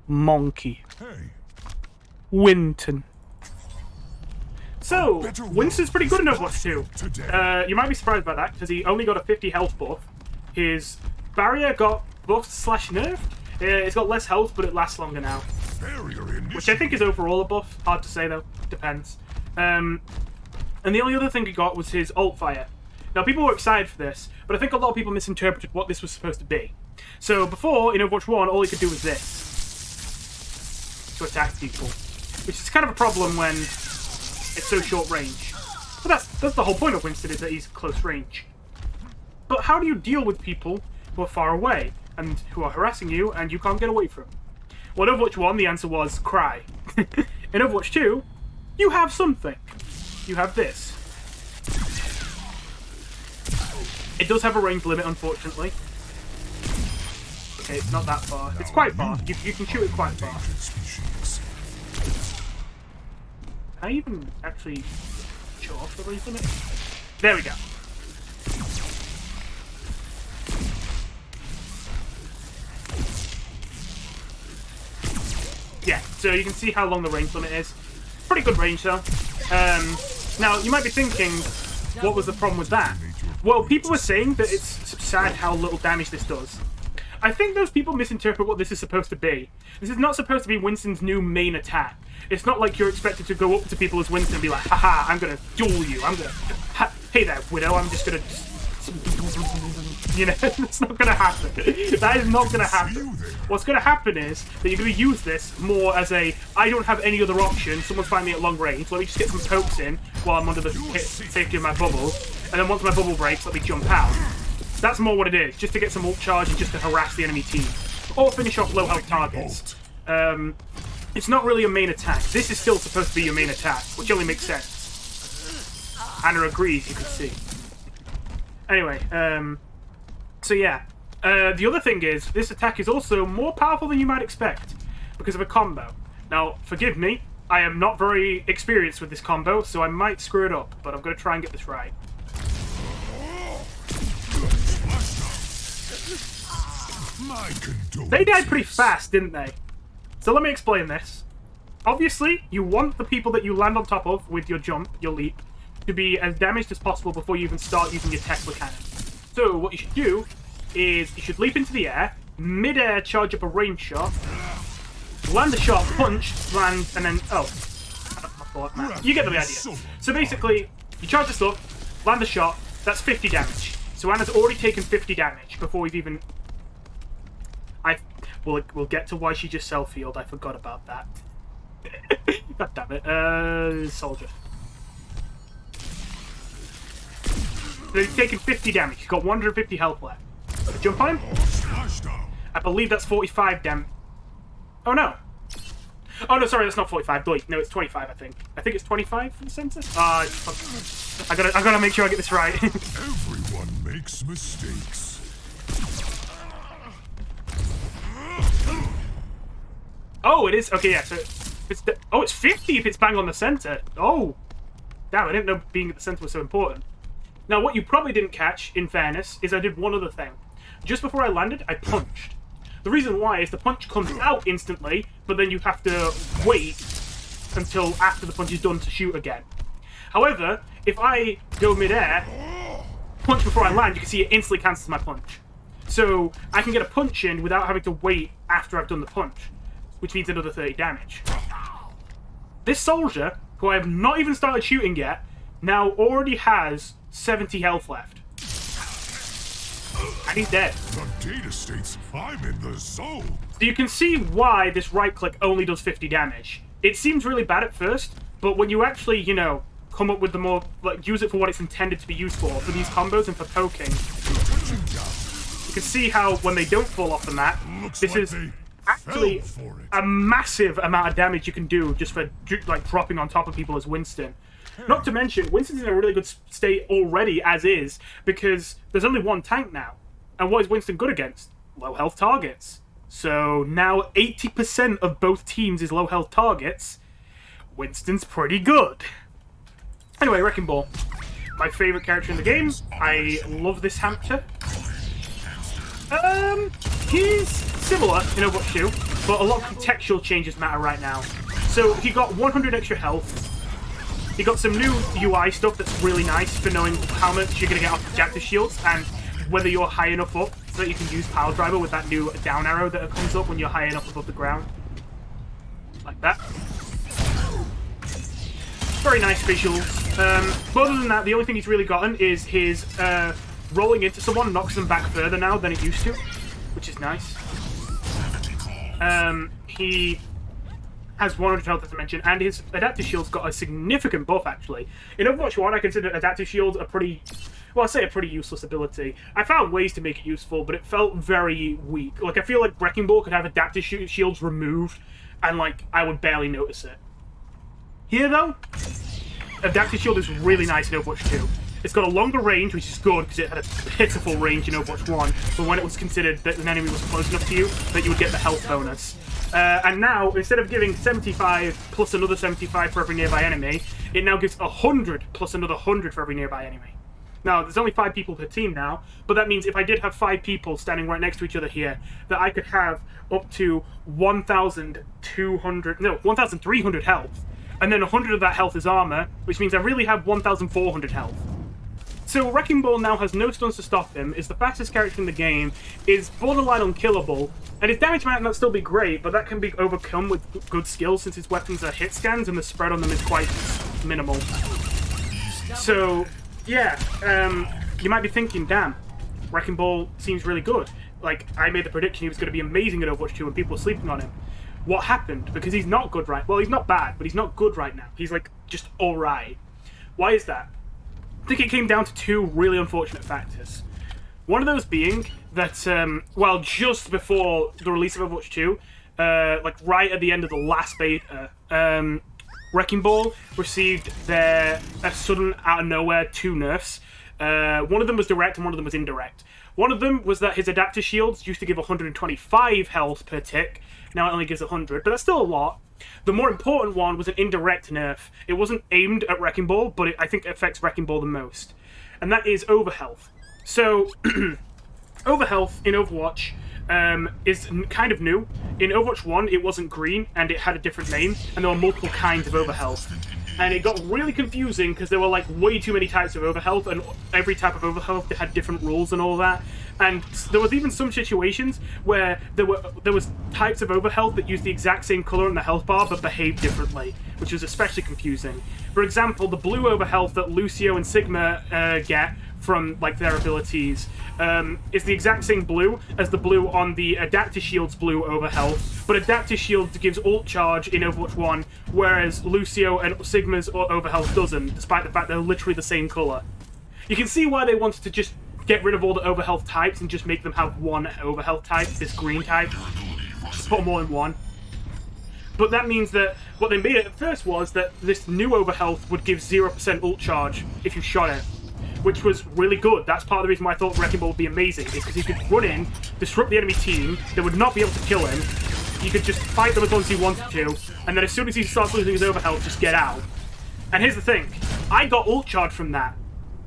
A: Monkey.
D: Hey.
A: Winston. So, Winston's pretty good in Overwatch 2. You might be surprised by that, because he only got a 50 health buff. His barrier got buffed / nerfed. It's got less health, but it lasts longer now. Which I think is overall a buff. Hard to say, though. Depends. And the only other thing he got was his ult fire. Now, people were excited for this, but I think a lot of people misinterpreted what this was supposed to be. So, before, in Overwatch 1, all he could do was this. To attack people. Which is kind of a problem when it's so short range. But that's the whole point of Winston, is that he's close range. But how do you deal with people who are far away, and who are harassing you, and you can't get away from? Well, in Overwatch 1, the answer was cry. In Overwatch 2, you have something. You have this. It does have a range limit, unfortunately. Okay, it's not that far. It's quite far. You can shoot it quite far. Can I even actually show off the range limit? There we go. Yeah, so you can see how long the range limit is. Pretty good range, though. Now, you might be thinking, what was the problem with that? Well, people were saying that it's sad how little damage this does. I think those people misinterpret what this is supposed to be. This is not supposed to be Winston's new main attack. It's not like you're expected to go up to people as Winston and be like, haha, I'm gonna duel you. I'm gonna... Hey there, Widow, I'm just gonna... You know, it's not gonna happen. That is not gonna happen. What's gonna happen is that you're gonna use this more as a, I don't have any other option, someone's finding me at long range, let me just get some pokes in while I'm under the safety of my bubble, and then once my bubble breaks, let me jump out. That's more what it is, just to get some ult charge and just to harass the enemy team. Or finish off low health targets. It's not really a main attack. This is still supposed to be your main attack, which only makes sense. Anna agrees, you can see. Anyway, so yeah. The other thing is, this attack is also more powerful than you might expect, because of a combo. Now, forgive me, I am not very experienced with this combo, so I might screw it up, but I'm going to try and get this right. They died pretty fast, didn't they? So let me explain this. Obviously, you want the people that you land on top of with your jump, your leap, to be as damaged as possible before you even start using your Tesla cannon. So what you should do is you should leap into the air, mid-air charge up a range shot, land a shot, punch, land, and then, oh. You get the idea. So basically, you charge this up, land a shot, that's 50 damage. So Anna's already taken 50 damage before we've even... We'll get to why she just self-healed, I forgot about that. God damn it. Soldier. So he's taken 50 damage, he's got 150 health left. Jump on him? I believe that's 45 damage. Oh no. Oh no, sorry, that's not 45. Wait, no, it's 25. I think it's 25 for the census. I gotta make sure I get this right.
D: Everyone makes mistakes.
A: Oh, it is. Okay, yeah. So it's 50 if it's bang on the center. Oh, damn! I didn't know being at the center was so important. Now, what you probably didn't catch, in fairness, is I did one other thing. Just before I landed, I punched. The reason why is the punch comes out instantly, but then you have to wait until after the punch is done to shoot again. However, if I go mid-air, punch before I land, you can see it instantly cancels my punch. So I can get a punch in without having to wait after I've done the punch, which means another 30 damage. This soldier, who I have not even started shooting yet, now already has 70 health left. And he's dead.
D: The data states I'm in the zone.
A: So you can see why this right click only does 50 damage. It seems really bad at first, but when you actually, you know, come up with the more, like, use it for what it's intended to be used for these combos and for poking, you can see how when they don't fall off the map, this is actually a massive amount of damage you can do just for, like, dropping on top of people as Winston. Not to mention, Winston's in a really good state already as is, because there's only one tank now. And what is Winston good against? Low health targets. So now 80% of both teams is low health targets. Winston's pretty good. Anyway, Wrecking Ball. My favourite character in the game. I love this hamster. He's similar in Overwatch 2, but a lot of contextual changes matter right now. So he got 100 extra health. He got some new UI stuff that's really nice for knowing how much you're going to get off projector shields and whether you're high enough up so that you can use Power Driver with that new down arrow that comes up when you're high enough above the ground. Like that. Very nice visuals. But other than that, the only thing he's really gotten is his rolling into someone knocks them back further now than it used to, which is nice. He has 100 health, as I mentioned, and his adaptive shield's got a significant buff, actually. In Overwatch 1, I consider adaptive shields a pretty... Well, I say a pretty useless ability. I found ways to make it useful, but it felt very weak. Like, I feel like Wrecking Ball could have adaptive shields removed, and, like, I would barely notice it. Here, though, adaptive shield is really nice in Overwatch 2. It's got a longer range, which is good, because it had a pitiful range in Overwatch 1, but when it was considered that an enemy was close enough to you, that you would get the health bonus. And now, instead of giving 75 plus another 75 for every nearby enemy, it now gives 100 plus another 100 for every nearby enemy. Now, there's only 5 people per team now, but that means if I did have 5 people standing right next to each other here, that I could have up to 1,300 health. And then 100 of that health is armor, which means I really have 1,400 health. So Wrecking Ball now has no stuns to stop him, is the fastest character in the game, is borderline unkillable, and his damage might not still be great, but that can be overcome with good skill since his weapons are hit scans and the spread on them is quite minimal. So, yeah, you might be thinking, damn, Wrecking Ball seems really good. Like, I made the prediction he was going to be amazing at Overwatch 2 and people were sleeping on him. What happened? Because he's not good right... Well, he's not bad, but he's not good right now. He's, like, just alright. Why is that? I think it came down to 2 really unfortunate factors. One of those being that, well, just before the release of Overwatch 2, like right at the end of the last beta, Wrecking Ball received their sudden, out of nowhere, 2 nerfs. One of them was direct and one of them was indirect. One of them was that his adaptive shields used to give 125 health per tick. Now it only gives 100, but that's still a lot. The more important one was an indirect nerf. It wasn't aimed at Wrecking Ball, but I think it affects Wrecking Ball the most. And that is overhealth. So, overhealth in Overwatch is kind of new. In Overwatch 1, it wasn't green, and it had a different name, and there were multiple kinds of overhealth. And it got really confusing because there were like way too many types of overhealth, and every type of overhealth had different rules and all that. And there was even some situations where there was types of overhealth that used the exact same color in the health bar but behaved differently, which was especially confusing. For example, the blue overhealth that Lucio and Sigma get from like their abilities is the exact same blue as the blue on the Adaptive Shield's blue overhealth, but Adaptive Shield gives ult charge in Overwatch 1, whereas Lucio and Sigma's overhealth doesn't, despite the fact they're literally the same color. You can see why they wanted to just get rid of all the overhealth types and just make them have one overhealth type, this green type. Just put them all in one. But that means that what they made it at first was that this new overhealth would give 0% ult charge if you shot it, which was really good. That's part of the reason why I thought Wrecking Ball would be amazing, is because you could run in, disrupt the enemy team, they would not be able to kill him, you could just fight them as long as you wanted to, and then as soon as he starts losing his overhealth, just get out. And here's the thing, I got ult charge from that.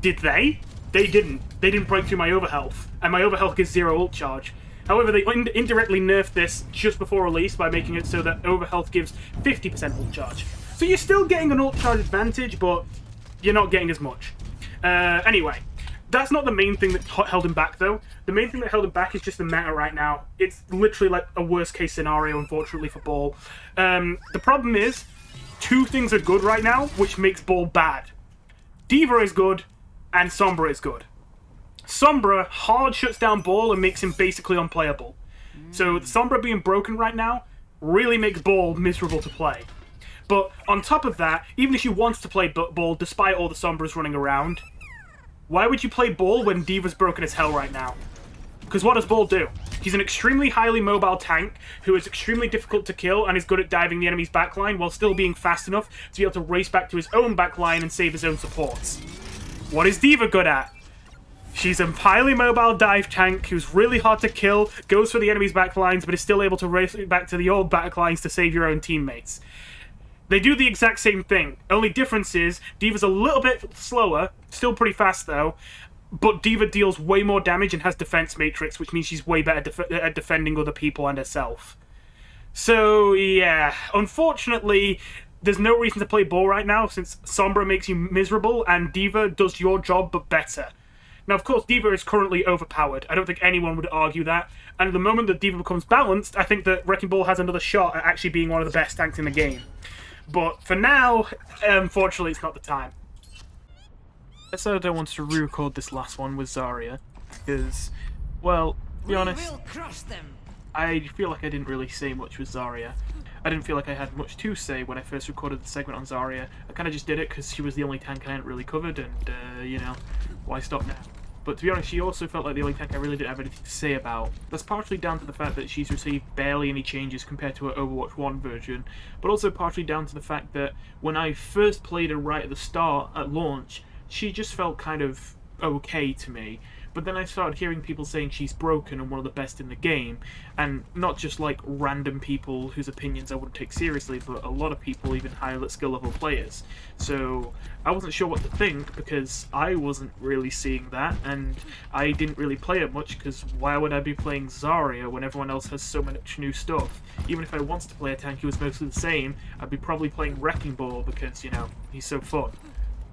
A: Did they? They didn't. They didn't break through my overhealth, and my overhealth gives 0 ult charge. However, they indirectly nerfed this just before release by making it so that overhealth gives 50% ult charge. So you're still getting an ult charge advantage, but you're not getting as much. Anyway, that's not the main thing that held him back, though. The main thing that held him back is just the meta right now. It's literally like a worst-case scenario, unfortunately, for Ball. The problem is, 2 things are good right now, which makes Ball bad. D.Va is good, and Sombra is good. Sombra hard shuts down Ball and makes him basically unplayable. So Sombra being broken right now really makes Ball miserable to play. But on top of that, even if you want to play Ball despite all the Sombras running around, why would you play Ball when D.Va's broken as hell right now? Because what does Ball do? He's an extremely highly mobile tank who is extremely difficult to kill and is good at diving the enemy's backline while still being fast enough to be able to race back to his own backline and save his own supports. What is D.Va good at? She's a highly mobile dive tank who's really hard to kill, goes for the enemy's backlines, but is still able to race back to the old backlines to save your own teammates. They do the exact same thing. Only difference is D.Va's a little bit slower, still pretty fast though, but D.Va deals way more damage and has defense matrix, which means she's way better at defending other people and herself. So yeah, unfortunately, there's no reason to play Ball right now since Sombra makes you miserable and D.Va does your job but better. Now, of course, D.Va is currently overpowered. I don't think anyone would argue that. And the moment that D.Va becomes balanced, I think that Wrecking Ball has another shot at actually being one of the best tanks in the game. But for now, unfortunately, it's not the time. I said I don't want to re-record this last one with Zarya, because, well, to be honest, I feel like I didn't really say much with Zarya. I didn't feel like I had much to say when I first recorded the segment on Zarya. I kind of just did it because she was the only tank I hadn't really covered, and, you know, why stop now? But to be honest, she also felt like the only tank I really didn't have anything to say about. That's partially down to the fact that she's received barely any changes compared to her Overwatch 1 version, but also partially down to the fact that when I first played her right at the start, at launch, she just felt kind of okay to me. But then I started hearing people saying she's broken and one of the best in the game, and not just like random people whose opinions I wouldn't take seriously, but a lot of people, even higher skill level players. So I wasn't sure what to think because I wasn't really seeing that, and I didn't really play it much because why would I be playing Zarya when everyone else has so much new stuff? Even if I wanted to play a tank who was mostly the same, I'd be probably playing Wrecking Ball because, you know, he's so fun.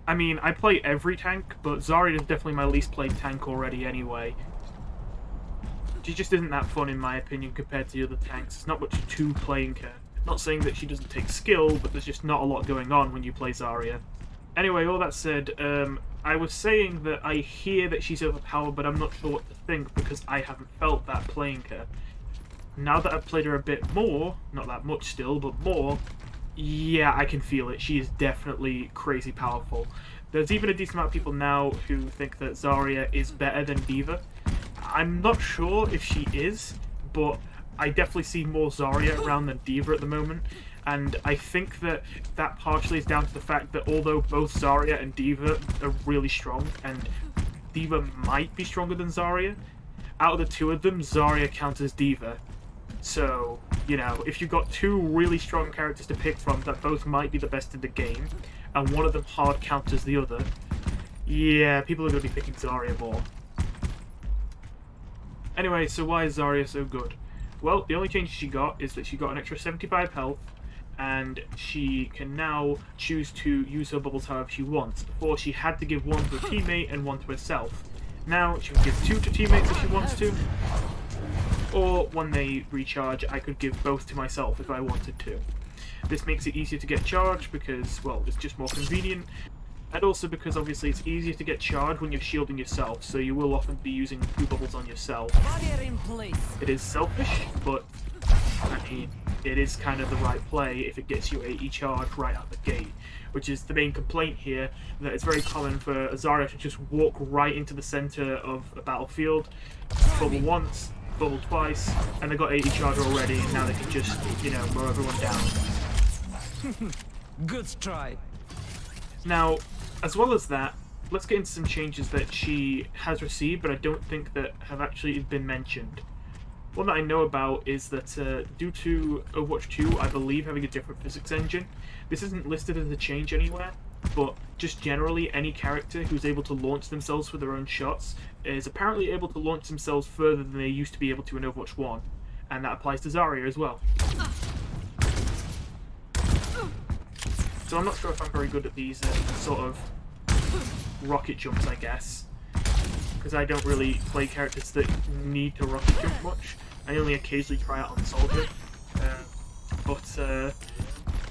A: I mean, I play every tank, but Zarya is definitely my least played tank already anyway. She just isn't that fun in my opinion compared to the other tanks. There's not much to playing her. Not saying that she doesn't take skill, but there's just not a lot going on when you play Zarya. Anyway, all that said, I was saying that I hear that she's overpowered, but I'm not sure what to think because I haven't felt that playing her. Now that I've played her a bit more, not that much still, but more, yeah, I can feel it. She is definitely crazy powerful. There's even a decent amount of people now who think that Zarya is better than D.Va. I'm not sure if she is, but I definitely see more Zarya around than D.Va at the moment. And I think that that partially is down to the fact that although both Zarya and D.Va are really strong, and D.Va might be stronger than Zarya, out of the two of them, Zarya counters D.Va. So, you know, if you've got two really strong characters to pick from that both might be the best in the game, and one of them hard counters the other, yeah, people are going to be picking Zarya more. Anyway, so why is Zarya so good? Well, the only change she got is that she got an extra 75 health, and she can now choose to use her bubbles however she wants. Before, she had to give one to a teammate and one to herself. Now she can give 2 to teammates if she wants to, or when they recharge, I could give both to myself if I wanted to. This makes it easier to get charged because, well, it's just more convenient, and also because obviously it's easier to get charged when you're shielding yourself, so you will often be using 2 bubbles on yourself. It is selfish, but I mean, it is kind of the right play if it gets you AE charge right out the gate, which is the main complaint here, that it's very common for Zarya to just walk right into the center of a battlefield, bubble once, bubble twice, and they got AE charge already, and now they can just, you know, mow everyone down.
E: Good try.
A: Now, as well as that, let's get into some changes that she has received, but I don't think that have actually been mentioned. One that I know about is that due to Overwatch 2, I believe, having a different physics engine, this isn't listed as a change anywhere, but just generally any character who's able to launch themselves with their own shots is apparently able to launch themselves further than they used to be able to in Overwatch 1, and that applies to Zarya as well. So I'm not sure if I'm very good at these sort of rocket jumps, I guess, because I don't really play characters that need to rocket jump much. I only occasionally try out on Soldier, but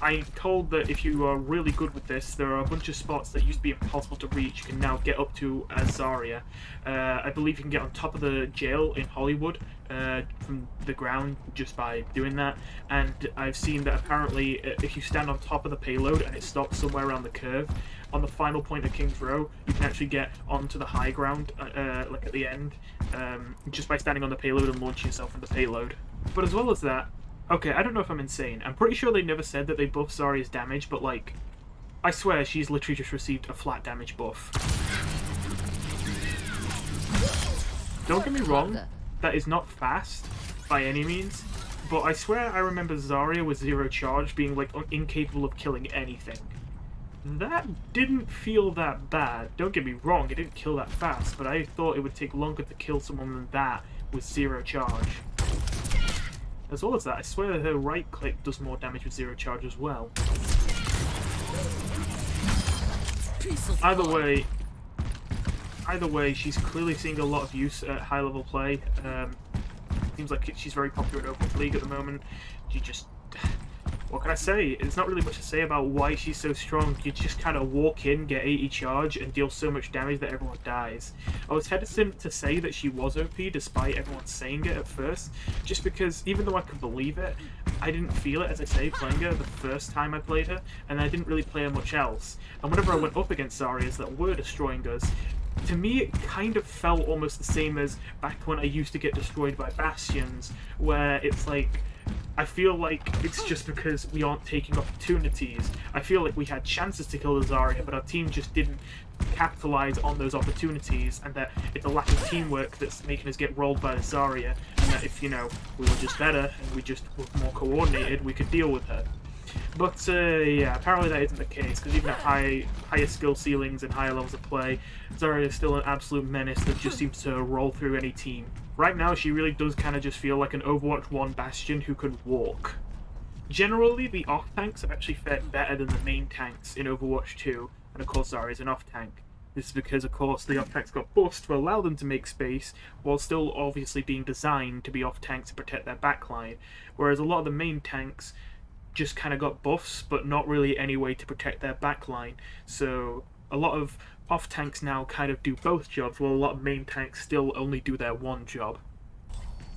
A: I'm told that if you are really good with this, there are a bunch of spots that used to be impossible to reach you can now get up to as Zarya. I believe you can get on top of the jail in Hollywood from the ground just by doing that, and I've seen that apparently if you stand on top of the payload and it stops somewhere around the curve, on the final point of King's Row, you can actually get onto the high ground, like at the end, just by standing on the payload and launching yourself from the payload. But as well as that, okay, I don't know if I'm insane. I'm pretty sure they never said that they buffed Zarya's damage, but like, I swear she's literally just received a flat damage buff. Don't get me wrong, that is not fast by any means, but I swear I remember Zarya with 0 charge being like incapable of killing anything. That didn't feel that bad. Don't get me wrong, it didn't kill that fast, but I thought it would take longer to kill someone than that with 0 charge. As well as that, I swear her right click does more damage with 0 charge as well. Either way, she's clearly seeing a lot of use at high level play. Seems like she's very popular in Overwatch League at the moment. She just... What can I say? There's not really much to say about why she's so strong. You just kind of walk in, get 80 charge, and deal so much damage that everyone dies. I was hesitant to say that she was OP, despite everyone saying it at first, just because even though I could believe it, I didn't feel it, as I say, playing her the first time I played her, and I didn't really play her much else. And whenever I went up against Zaryas that were destroying us, to me it kind of felt almost the same as back when I used to get destroyed by Bastions, where it's like, I feel like it's just because we aren't taking opportunities. I feel like we had chances to kill the Zarya, but our team just didn't capitalize on those opportunities, and that it's a lack of teamwork that's making us get rolled by the Zarya, and that if, you know, we were just better and we just were more coordinated, we could deal with her. But yeah, apparently that isn't the case, because even at higher skill ceilings and higher levels of play, Zarya is still an absolute menace that just seems to roll through any team. Right now, she really does kind of just feel like an Overwatch 1 Bastion who can walk. Generally, the off-tanks have actually fared better than the main tanks in Overwatch 2, and of course Zarya is an off-tank. This is because, of course, the off-tanks got buffed to allow them to make space, while still obviously being designed to be off-tanks to protect their backline, whereas a lot of the main tanks just kind of got buffs, but not really any way to protect their backline. So a lot of off-tanks now kind of do both jobs, while a lot of main tanks still only do their one job.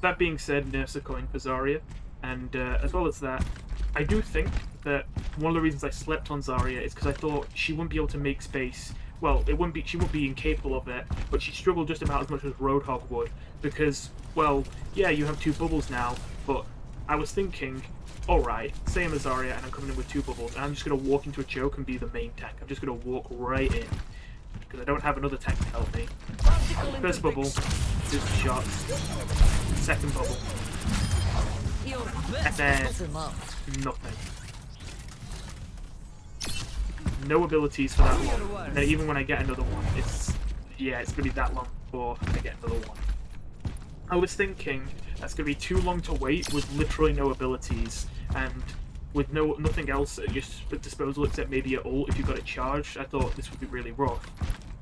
A: That being said, nerfs are coming for Zarya, and as well as that, I do think that one of the reasons I slept on Zarya is because I thought she wouldn't be able to make space. Well, she wouldn't be incapable of it, but she'd struggle just about as much as Roadhog would, because, well, yeah, you have 2 bubbles now, but I was thinking, alright, say I'm a Zarya and I'm coming in with 2 bubbles, and I'm just going to walk into a choke and be the main tank. I'm just going to walk right in, because I don't have another tank to help me. First bubble, just shots. Second bubble. And then nothing. No abilities for that long. And then even when I get another one, it's going to be that long before I get another one. I was thinking that's going to be too long to wait with literally no abilities, and with nothing else at your disposal except maybe your ult if you've got it charged, I thought this would be really rough.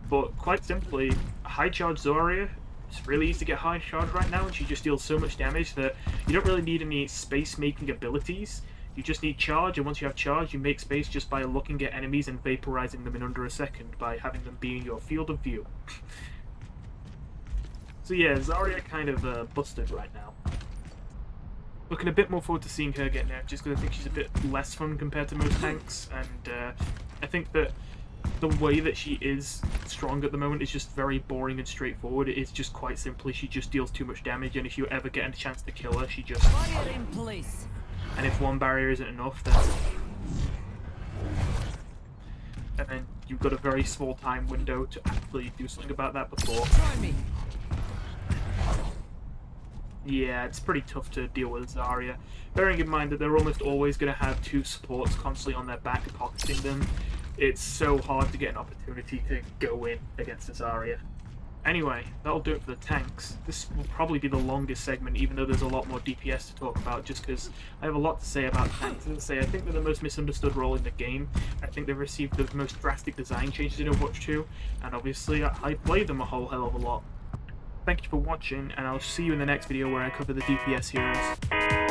A: But quite simply, high charge Zarya, it's really easy to get high charge right now, and she just deals so much damage that you don't really need any space making abilities. You just need charge, and once you have charge, you make space just by looking at enemies and vaporizing them in under a second by having them be in your field of view. So yeah, Zarya kind of busted right now. Looking a bit more forward to seeing her get nerfed, just because I think she's a bit less fun compared to most tanks, and I think that the way that she is strong at the moment is just very boring and straightforward. It's just quite simply, she just deals too much damage, and if you ever get a chance to kill her, she just...
C: Barrier in place.
A: And if one barrier isn't enough, then... And then you've got a very small time window to actually do something about that before.
C: Try me.
A: Yeah, it's pretty tough to deal with Zarya. Bearing in mind that they're almost always going to have two supports constantly on their back pocketing them, it's so hard to get an opportunity to go in against a Zarya. Anyway, that'll do it for the tanks. This will probably be the longest segment, even though there's a lot more DPS to talk about, just because I have a lot to say about tanks. As I say, I think they're the most misunderstood role in the game. I think they've received the most drastic design changes in Overwatch 2, and obviously I play them a whole hell of a lot. Thank you for watching, and I'll see you in the next video where I cover the DPS heroes.